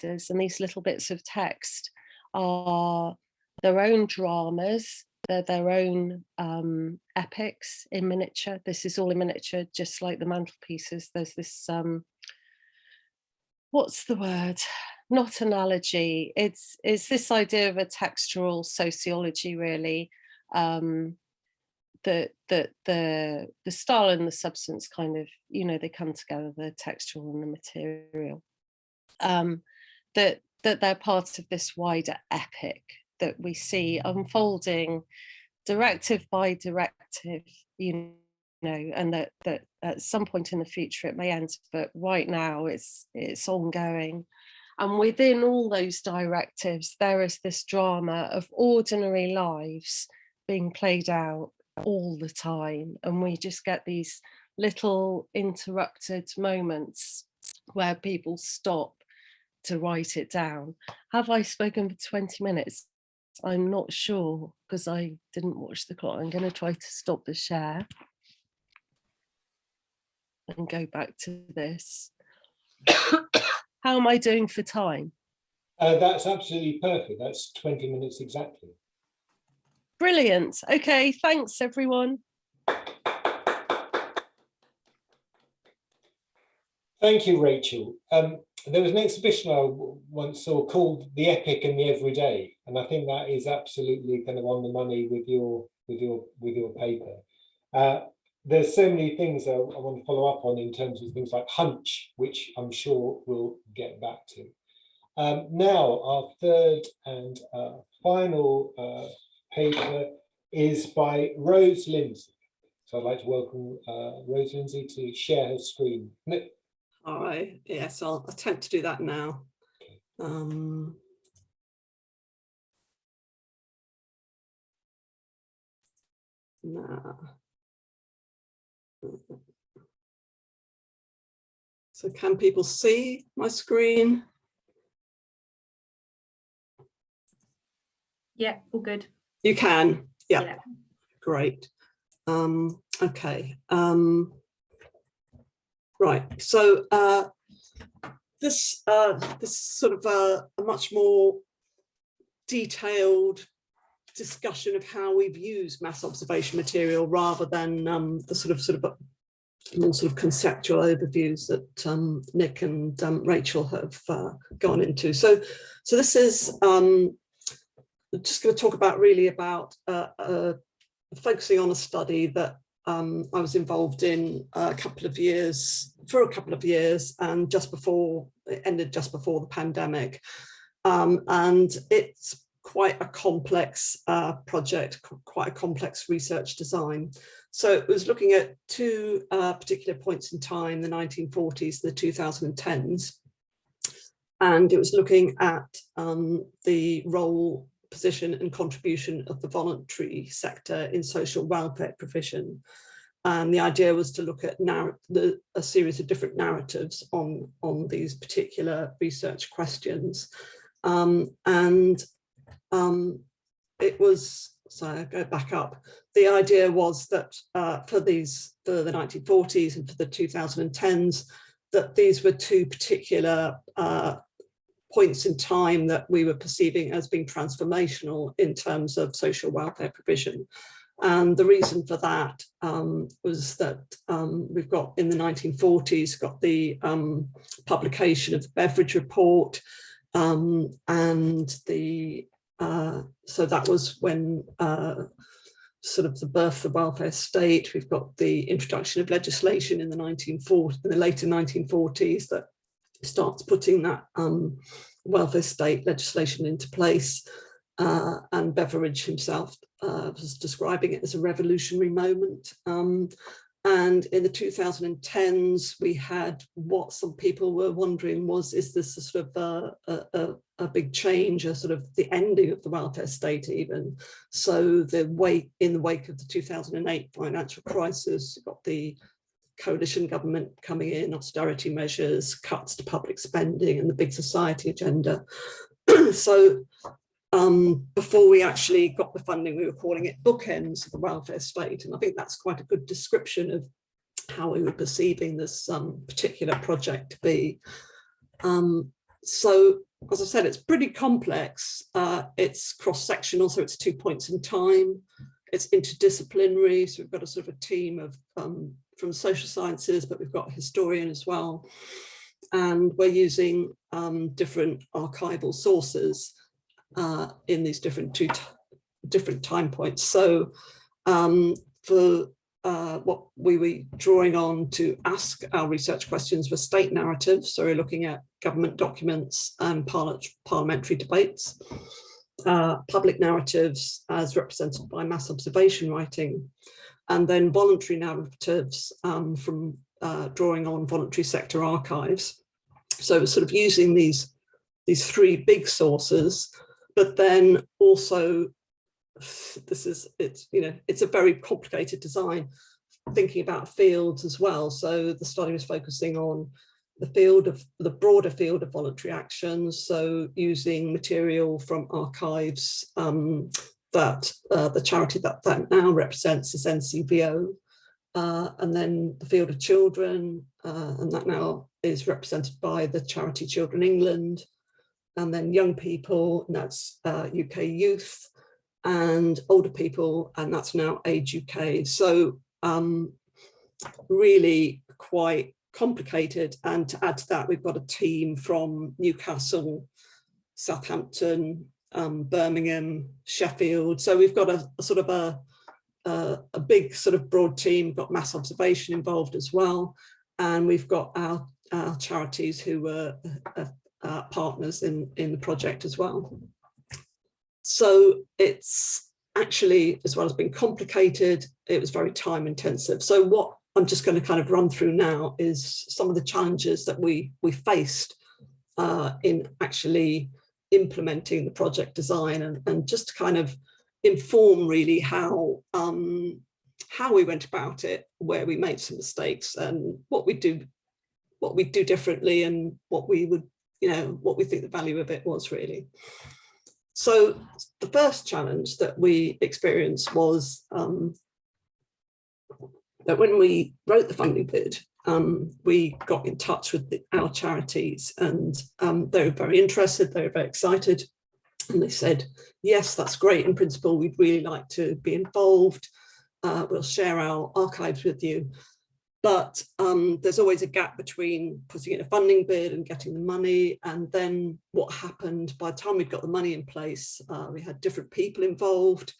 Speaker 4: and these little bits of text are their own dramas, they're their own epics in miniature. This is all in miniature, just like the mantelpieces. There's this, what's the word? Not analogy. It's this idea of a textual sociology, really. The style and the substance kind of, you know, they come together, the textual and the material. That they're part of this wider epic that we see unfolding directive by directive, you know, and that at some point in the future it may end, but right now it's ongoing. And within all those directives, there is this drama of ordinary lives being played out all the time. And we just get these little interrupted moments where people stop to write it down. Have I spoken for 20 minutes? I'm not sure, because I didn't watch the clock. I'm going to try to stop the share and go back to this. How am I doing for time?
Speaker 2: That's absolutely perfect. That's 20 minutes exactly.
Speaker 4: Brilliant. Okay, thanks everyone.
Speaker 2: Thank you, Rachel. There was an exhibition I once saw called The Epic and the Everyday, and I think that is absolutely kind of on the money with your paper. There's so many things I want to follow up on in terms of things like hunch, which I'm sure we'll get back to. Now, our third and final paper is by Rose Lindsey. So I'd like to welcome Rose Lindsey to share her screen.
Speaker 5: Hi, yes, I'll attempt to do that now. So can people see my screen?
Speaker 1: Yeah, all good.
Speaker 5: You can, yeah.
Speaker 1: Yeah.
Speaker 5: Great. Okay. Right. So this sort of a much more detailed discussion of how we've used mass observation material rather than the sort of more sort of conceptual overviews that Nick and Rachel have gone into. So this is just going to talk about really about focusing on a study that I was involved in for a couple of years, and it ended just before the pandemic. And it's quite a complex project, quite a complex research design. So it was looking at two particular points in time, the 1940s, the 2010s. And it was looking at the role, position and contribution of the voluntary sector in social welfare provision. And the idea was to look at a series of different narratives on these particular research questions. It was, so I go back up, the idea was that for the 1940s and for the 2010s, that these were two particular points in time that we were perceiving as being transformational in terms of social welfare provision. And the reason for that was that we've got, in the 1940s, got the publication of the Beveridge Report, and so that was when sort of the birth of the welfare state. We've got the introduction of legislation in the later 1940s that starts putting that welfare state legislation into place. And Beveridge himself was describing it as a revolutionary moment. And in the 2010s, we had what some people were wondering was, is this a sort of a big change, a sort of the ending of the welfare state even? So in the wake of the 2008 financial crisis, you've got the coalition government coming in, austerity measures, cuts to public spending, and the big society agenda. So before we actually got the funding, we were calling it bookends of the welfare state. And I think that's quite a good description of how we were perceiving this particular project to be. So, as I said, it's pretty complex. It's cross-sectional, so it's 2 points in time. It's interdisciplinary, so we've got a sort of a team of from social sciences, but we've got a historian as well. And we're using different archival sources in these different different time points. So for what we were drawing on to ask our research questions were state narratives. So we're looking at government documents and parliamentary debates, public narratives as represented by mass observation writing, and then voluntary narratives from drawing on voluntary sector archives. So we're sort of using these three big sources, but then also it's a very complicated design, thinking about fields as well. So the study was focusing on the broader field of voluntary actions. So using material from archives that the charity that now represents is NCVO, and then the field of children, and that now is represented by the charity Children England, and then young people, and that's UK Youth, and older people, and that's now Age UK. So really quite complicated. And to add to that, we've got a team from Newcastle, Southampton, Birmingham, Sheffield. So we've got a sort of a big sort of broad team. We've got mass observation involved as well, and we've got our charities who were partners in the project as well. So it's actually, as well as being complicated, it was very time intensive. So what I'm just going to kind of run through now is some of the challenges that we faced in actually implementing the project design, and just to kind of inform really how we went about it, where we made some mistakes, and what we do differently, and what we would, what we think the value of it was really. So the first challenge that we experienced was that when we wrote the funding bid, we got in touch with our charities, and they were very interested, they were very excited, and they said, yes, that's great, in principle, we'd really like to be involved, we'll share our archives with you. But there's always a gap between putting in a funding bid and getting the money. And then what happened, by the time we'd got the money in place, we had different people involved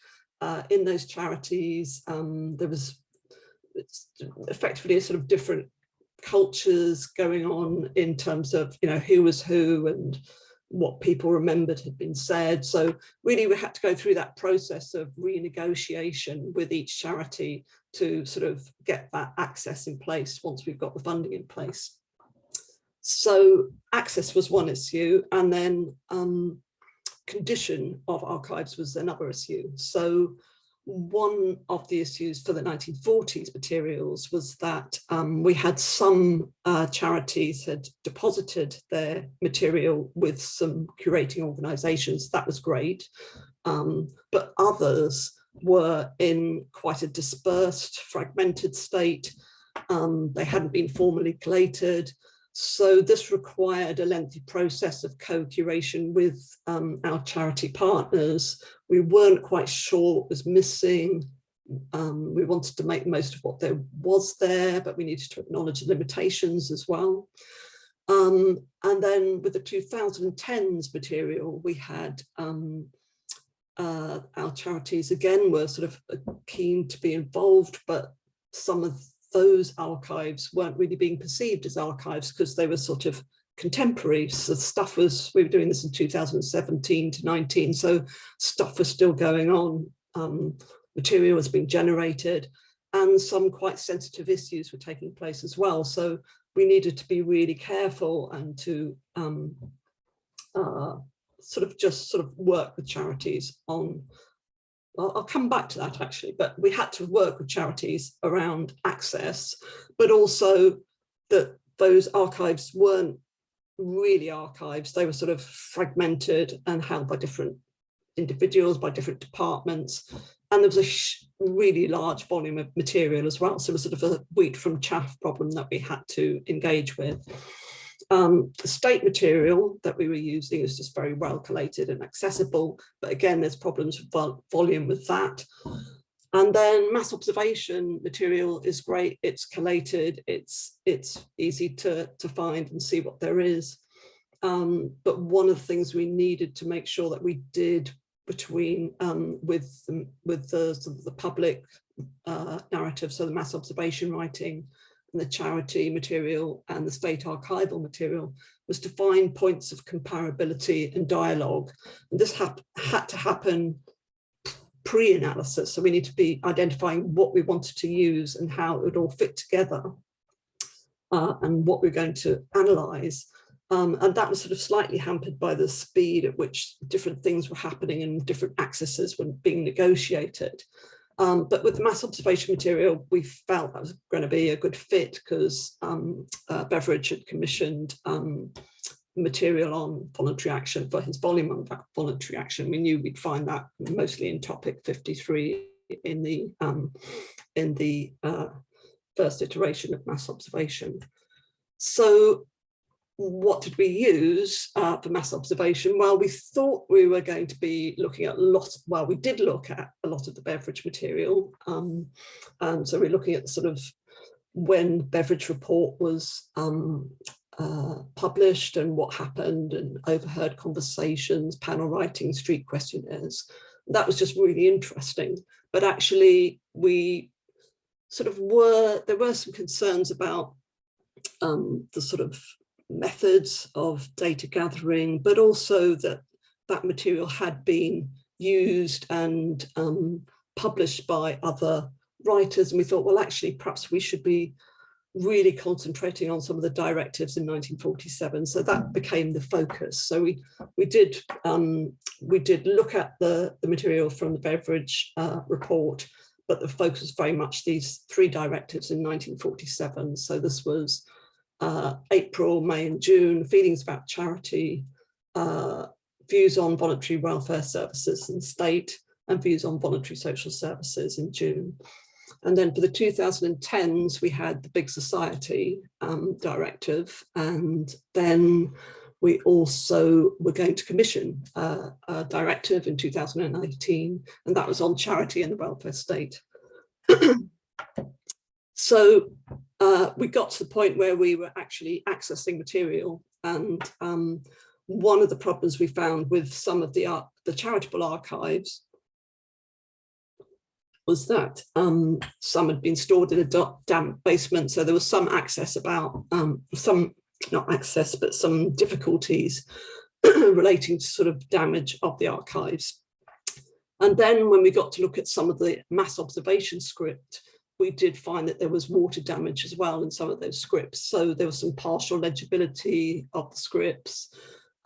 Speaker 5: in those charities. There was effectively a sort of different cultures going on in terms of, who was who and what people remembered had been said. So really we had to go through that process of renegotiation with each charity to sort of get that access in place once we've got the funding in place. So access was one issue, and then condition of archives was another issue. So one of the issues for the 1940s materials was that we had some charities had deposited their material with some curating organisations. That was great, but others were in quite a dispersed, fragmented state. They hadn't been formally collated. So this required a lengthy process of co-curation with our charity partners. We weren't quite sure what was missing. We wanted to make the most of what there was there, but we needed to acknowledge the limitations as well. And then with the 2010s material, we had our charities again were sort of keen to be involved, but some of those archives weren't really being perceived as archives because they were sort of contemporary. So stuff was, we were doing this in 2017 to 19, so stuff was still going on, material was being generated, and some quite sensitive issues were taking place as well. So we needed to be really careful and to sort of work with charities on, I'll come back to that actually, but we had to work with charities around access, but also that those archives weren't really archives. They were sort of fragmented and held by different individuals, by different departments. And there was a really large volume of material as well. So it was sort of a wheat from chaff problem that we had to engage with. The state material that we were using is just very well collated and accessible, but again, there's problems with volume with that. And then mass observation material is great, it's collated, it's easy to find and see what there is. But one of the things we needed to make sure that we did between with the sort of the public narrative, so the mass observation writing, and the charity material and the state archival material, was to find points of comparability and dialogue. And this had to happen pre-analysis. So we need to be identifying what we wanted to use and how it would all fit together and what we're going to analyse. And that was sort of slightly hampered by the speed at which different things were happening and different accesses were being negotiated. But with the mass observation material, we felt that was going to be a good fit because Beveridge had commissioned material on voluntary action for his volume on voluntary action. We knew we'd find that mostly in topic 53 in the first iteration of mass observation. So what did we use for mass observation? Well, we thought we were going to be looking at we did look at a lot of the Beveridge material. And so we're looking at sort of when Beveridge report was published and what happened, and overheard conversations, panel writing, street questionnaires. That was just really interesting. But actually we sort of there were some concerns about the sort of methods of data gathering, but also that material had been used and published by other writers. And we thought, well, actually, perhaps we should be really concentrating on some of the directives in 1947. So that became the focus. So we did look at the material from the Beveridge report, but the focus was very much these 3 directives in 1947. So this was April, May and June, feelings about charity, views on voluntary welfare services and state, and views on voluntary social services in June. And then for the 2010s, we had the Big Society directive, and then we also were going to commission a directive in 2018, and that was on charity and the welfare state. So we got to the point where we were actually accessing material, and one of the problems we found with some of the charitable archives was that some had been stored in a damp basement, so there was some access about not access, but some difficulties relating to sort of damage of the archives. And then when we got to look at some of the mass observation script, we did find that there was water damage as well in some of those scripts. So there was some partial legibility of the scripts,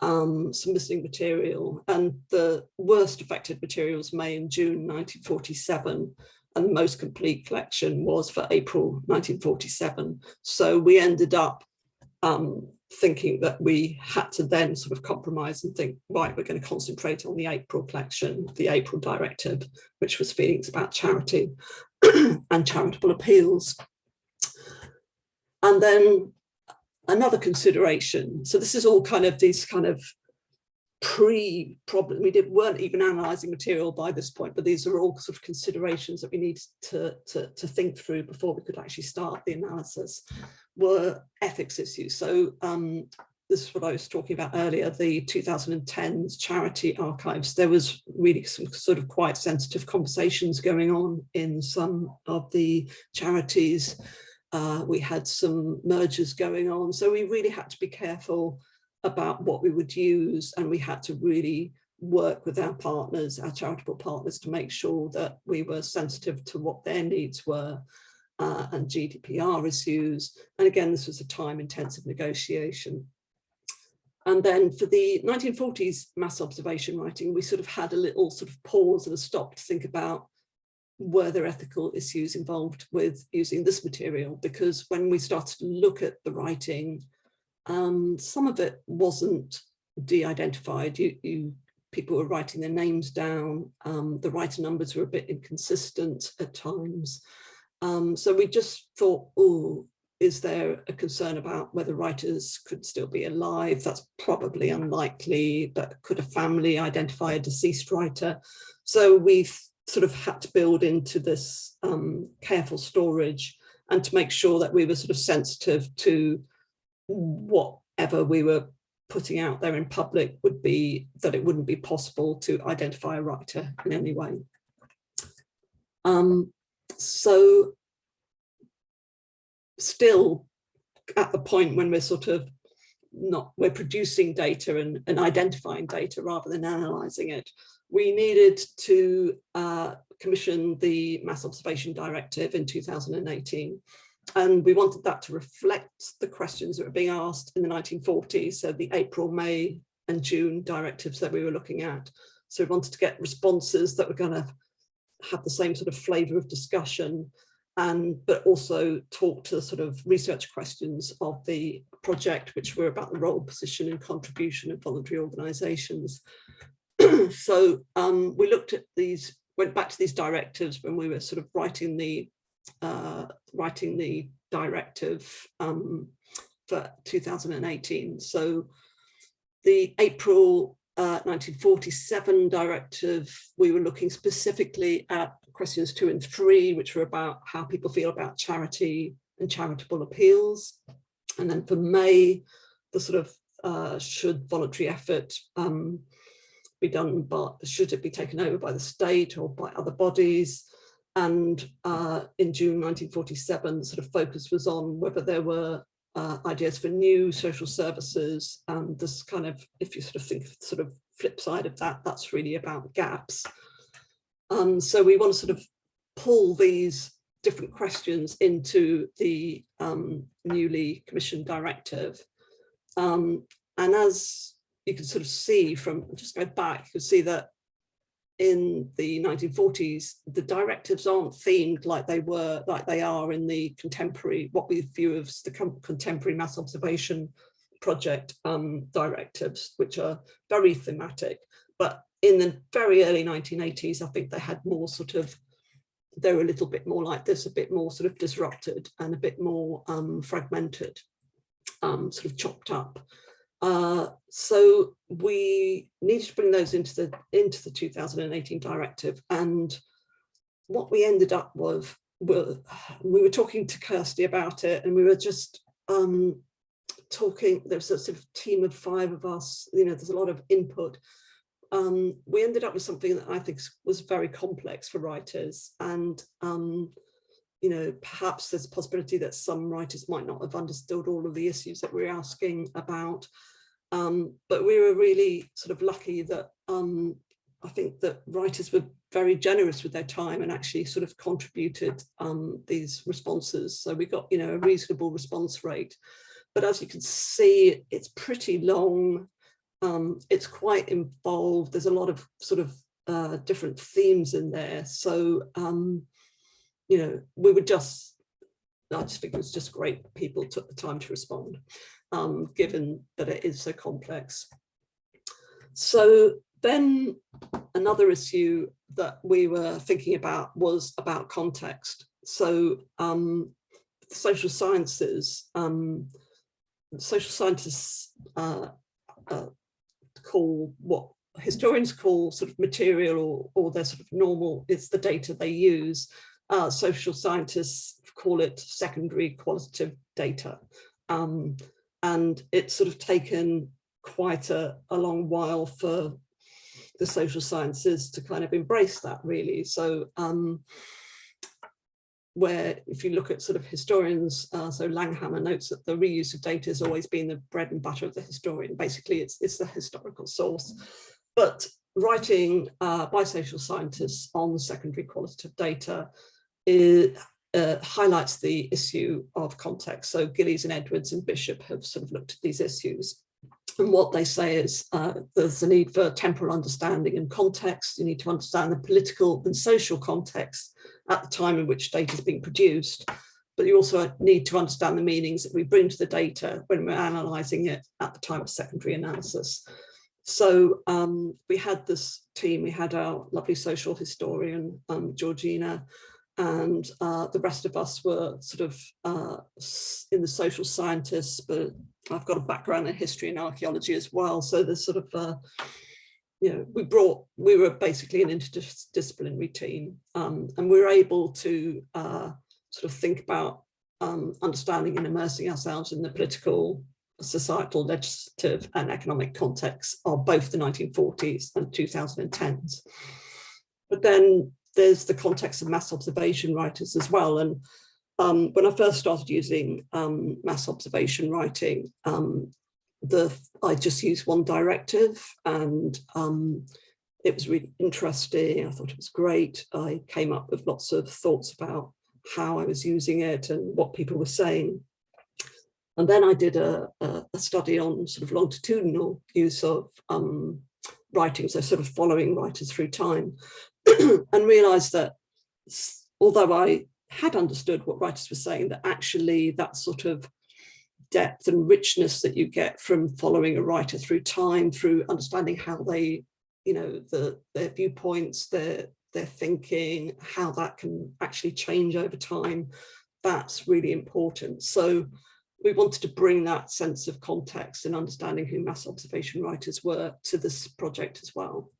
Speaker 5: some missing material. And worst affected materials, May and June 1947, and the most complete collection was for April 1947. So we ended up thinking that we had to then sort of compromise and think, right, we're going to concentrate on the April collection, the April directive, which was feelings about charity and charitable appeals. And then another consideration, so this is all kind of these kind of pre-problem, we weren't even analysing material by this point, but these are all sort of considerations that we needed to think through before we could actually start the analysis, were ethics issues. So this is what I was talking about earlier, the 2010s charity archives. There was really some sort of quite sensitive conversations going on in some of the charities. We had some mergers going on. So we really had to be careful about what we would use, and we had to really work with our partners, our charitable partners, to make sure that we were sensitive to what their needs were, and GDPR issues. And again, this was a time-intensive negotiation. And then for the 1940s mass observation writing, we sort of had a little sort of pause and a stop to think about, were there ethical issues involved with using this material? Because when we started to look at the writing, some of it wasn't de-identified. People were writing their names down. The writer numbers were a bit inconsistent at times. So we just thought, oh, is there a concern about whether writers could still be alive? That's probably unlikely, but could a family identify a deceased writer? So we've sort of had to build into this careful storage, and to make sure that we were sort of sensitive to whatever we were putting out there in public would be, that it wouldn't be possible to identify a writer in any way. So still at the point when we're sort of we're producing data and identifying data rather than analysing it, we needed to commission the Mass Observation Directive in 2018. And we wanted that to reflect the questions that were being asked in the 1940s, so the April, May and June directives that we were looking at. So we wanted to get responses that were going to have the same sort of flavour of discussion, but also talk to the sort of research questions of the project, which were about the role, position and contribution of voluntary organisations. So we looked at these, went back to these directives when we were sort of writing the directive for 2018. So the April 1947 directive, we were looking specifically at questions 2 and 3, which were about how people feel about charity and charitable appeals. And then for May, the sort of should voluntary effort be done, but should it be taken over by the state or by other bodies? And in June 1947, the sort of focus was on whether there were ideas for new social services. And this kind of, if you sort of think sort of flip side of that, that's really about gaps. So we want to sort of pull these different questions into the newly commissioned directive. And as you can sort of see from, just go back, you can see that in the 1940s, the directives aren't themed like they are in the contemporary, what we view as the contemporary mass observation project directives, which are very thematic. But in the very early 1980s, I think they had more sort of, they were a little bit more like this, a bit more sort of disrupted and a bit more fragmented, sort of chopped up. So we needed to bring those into the 2018 directive. And what we ended up with, we were talking to Kirsty about it, and we were just talking, there's a sort of team of 5 of us, you know, there's a lot of input. We ended up with something that I think was very complex for writers, and you know, perhaps there's a possibility that some writers might not have understood all of the issues that we're asking about. But we were really sort of lucky that I think that writers were very generous with their time and actually sort of contributed these responses. So we got, you know, a reasonable response rate. But as you can see, it's pretty long. it's quite involved. There's a lot of sort of different themes in there. So, you know, I just think it was just great people took the time to respond, given that it is so complex. So then another issue that we were thinking about was about context. So social scientists call what historians call sort of material or their sort of normal, it's the data they use. Social scientists call it secondary qualitative data. And it's sort of taken quite a long while for the social sciences to kind of embrace that, really. So where if you look at sort of historians, so Langhammer notes that the reuse of data has always been the bread and butter of the historian. Basically, it's the historical source. But writing by social scientists on secondary qualitative data highlights the issue of context. So Gillies and Edwards and Bishop have sort of looked at these issues. And what they say is there's a need for temporal understanding and context. You need to understand the political and social context at the time in which data is being produced. But you also need to understand the meanings that we bring to the data when we're analysing it at the time of secondary analysis. So we had this team, we had our lovely social historian, Georgina, and the rest of us were sort of in the social scientists, but I've got a background in history and archaeology as well. So there's sort of, you know, we were basically an interdisciplinary team, and we were able to sort of think about understanding and immersing ourselves in the political, societal, legislative and economic context of both the 1940s and 2010s. But then there's the context of mass observation writers as well. And when I first started using mass observation writing, I just used one directive, and it was really interesting. I thought it was great. I came up with lots of thoughts about how I was using it and what people were saying. And then I did a study on sort of longitudinal use of writing, so sort of following writers through time, and realised that although I had understood what writers were saying, that actually that sort of depth and richness that you get from following a writer through time, through understanding how they, you know, their viewpoints, their thinking, how that can actually change over time, that's really important. So we wanted to bring that sense of context and understanding who mass observation writers were to this project as well.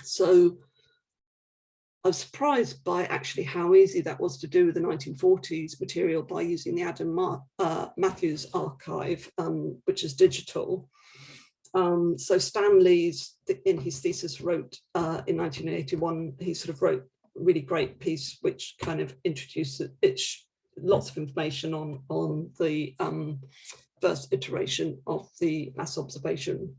Speaker 5: So I was surprised by actually how easy that was to do with the 1940s material by using the Adam Matthews archive, which is digital. So Stanley's, in his thesis, wrote in 1981, he sort of wrote a really great piece which kind of introduced lots of information on the first iteration of the mass observation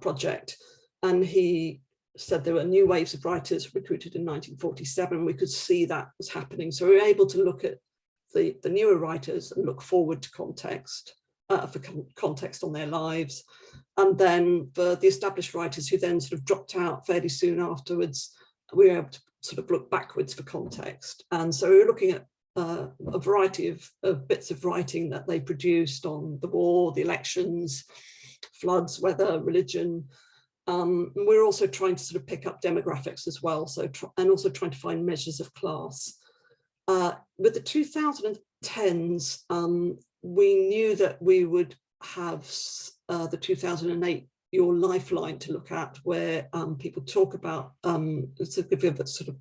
Speaker 5: project. And he said there were new waves of writers recruited in 1947. We could see that was happening. So we were able to look at the newer writers and look forward to context, for context on their lives. And then for the established writers who then sort of dropped out fairly soon afterwards, we were able to sort of look backwards for context. And so we were looking at a variety of bits of writing that they produced on the war, the elections, floods, weather, religion. We're also trying to sort of pick up demographics as well, and also trying to find measures of class. With the 2010s, we knew that we would have the 2008 Your Lifeline to look at, where people talk about sort of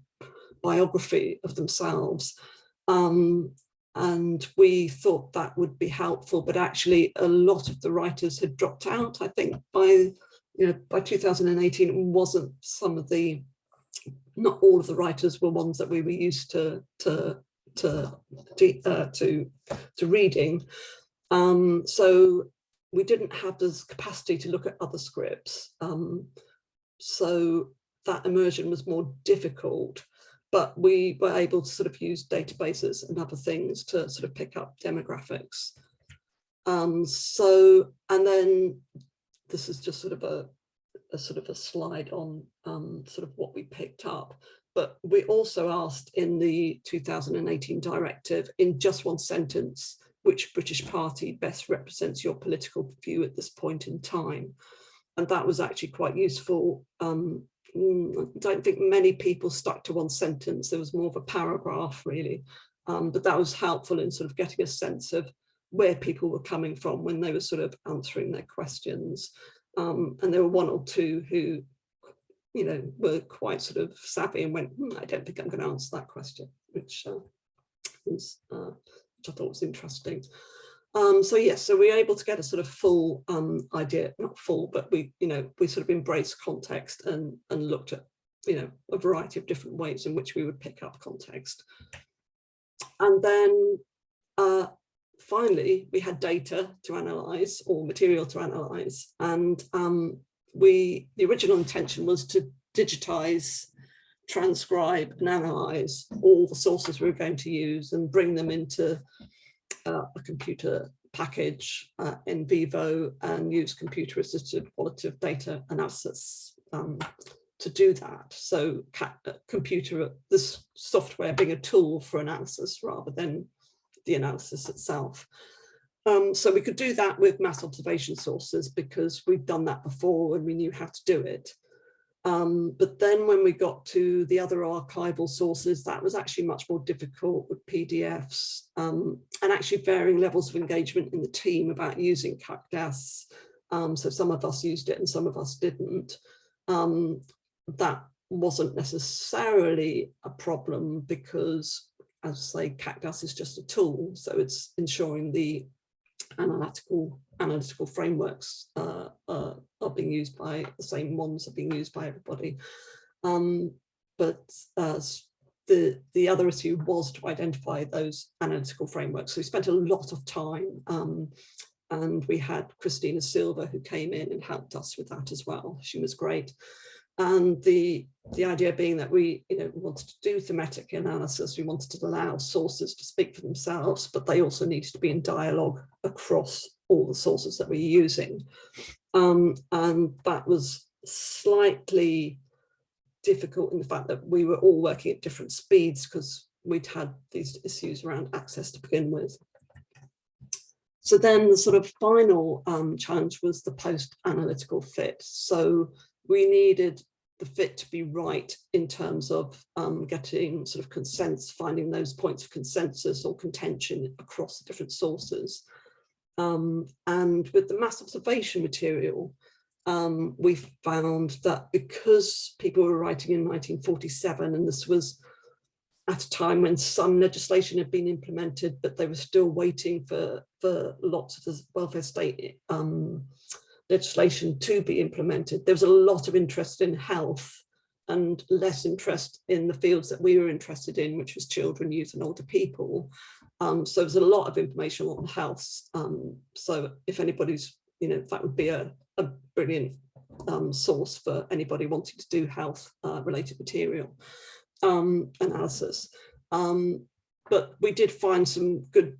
Speaker 5: biography of themselves. And we thought that would be helpful, but actually a lot of the writers had dropped out. I think by 2018, it wasn't not all of the writers were ones that we were used to reading. So we didn't have this capacity to look at other scripts. So that immersion was more difficult, but we were able to sort of use databases and other things to sort of pick up demographics. And then this is just sort of a slide on sort of what we picked up. But we also asked in the 2018 directive, in just one sentence, which British party best represents your political view at this point in time. And that was actually quite useful. I don't think many people stuck to one sentence. There was more of a paragraph, really. But that was helpful in sort of getting a sense of where people were coming from when they were sort of answering their questions. And there were one or two who, you know, were quite sort of savvy and went, I don't think I'm going to answer that question, which I thought was interesting. So yes, so we were able to get a sort of full idea, not full, but we sort of embraced context and looked at, you know, a variety of different ways in which we would pick up context. And then finally, we had data to analyse, or material to analyse, and the original intention was to digitise, transcribe and analyse all the sources we were going to use and bring them into a computer package in vivo and use computer-assisted qualitative data analysis to do that. So this software being a tool for analysis rather than the analysis itself. So we could do that with mass observation sources because we've done that before and we knew how to do it. But then when we got to the other archival sources, that was actually much more difficult with PDFs and actually varying levels of engagement in the team about using Cactus. So some of us used it and some of us didn't. That wasn't necessarily a problem because, as I say, Cactus is just a tool. So it's ensuring the analytical frameworks are being used by the same ones are being used by everybody. But the other issue was to identify those analytical frameworks. So we spent a lot of time and we had Christina Silva who came in and helped us with that as well. She was great. And the idea being that we wanted to do thematic analysis, we wanted to allow sources to speak for themselves, but they also needed to be in dialogue across all the sources that we're using. And that was slightly difficult in the fact that we were all working at different speeds because we'd had these issues around access to begin with. So then the sort of final challenge was the post-analytical fit. So we needed the fit to be right in terms of getting sort of consensus, finding those points of consensus or contention across the different sources. And with the mass observation material, we found that because people were writing in 1947, and this was at a time when some legislation had been implemented, but they were still waiting for lots of the welfare state legislation to be implemented. There was a lot of interest in health and less interest in the fields that we were interested in, which was children, youth and older people. So there's a lot of information on health. So if anybody's, that would be a brilliant source for anybody wanting to do health related material analysis. But we did find some good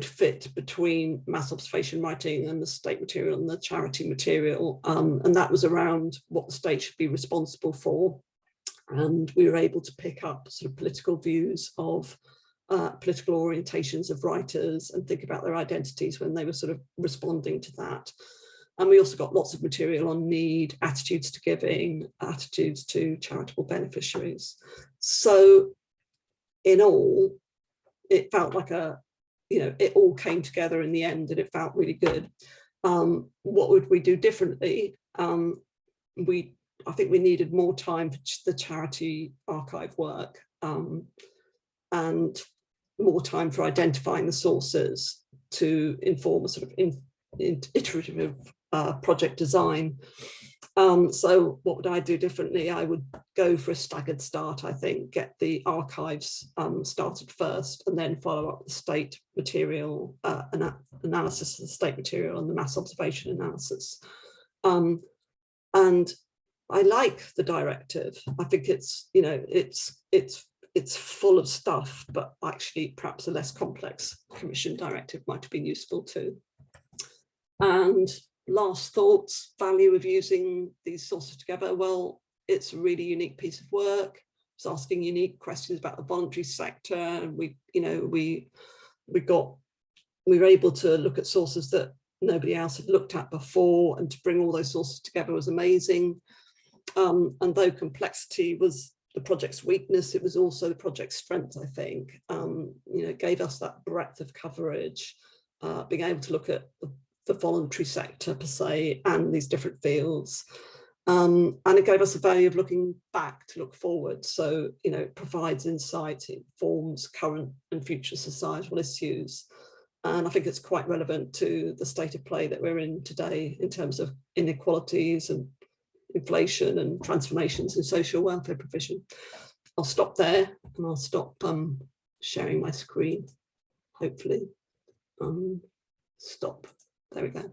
Speaker 5: fit between mass observation writing and the state material and the charity material, and that was around what the state should be responsible for. And we were able to pick up sort of political views of political orientations of writers and think about their identities when they were sort of responding to that. And we also got lots of material on need, attitudes to giving, attitudes to charitable beneficiaries. So in all, it felt like it all came together in the end and it felt really good. What would we do differently? I think we needed more time for the charity archive work and more time for identifying the sources to inform a sort of iterative project design. So what would I do differently? I would go for a staggered start, I think, get the archives started first and then follow up the state material analysis of the state material and the mass observation analysis. And I like the directive. I think it's full of stuff, but actually perhaps a less complex commission directive might have been useful too. And last thoughts, value of using these sources together. Well, it's a really unique piece of work. It's asking unique questions about the voluntary sector, and we were able to look at sources that nobody else had looked at before, and to bring all those sources together was amazing. And though complexity was the project's weakness, it was also the project's strength, I think. It gave us that breadth of coverage, being able to look at the voluntary sector per se and these different fields. And it gave us the value of looking back to look forward. So, it provides insight, it informs current and future societal issues. And I think it's quite relevant to the state of play that we're in today in terms of inequalities and inflation and transformations in social welfare provision. I'll stop there, and I'll stop sharing my screen, hopefully. Stop. There we go.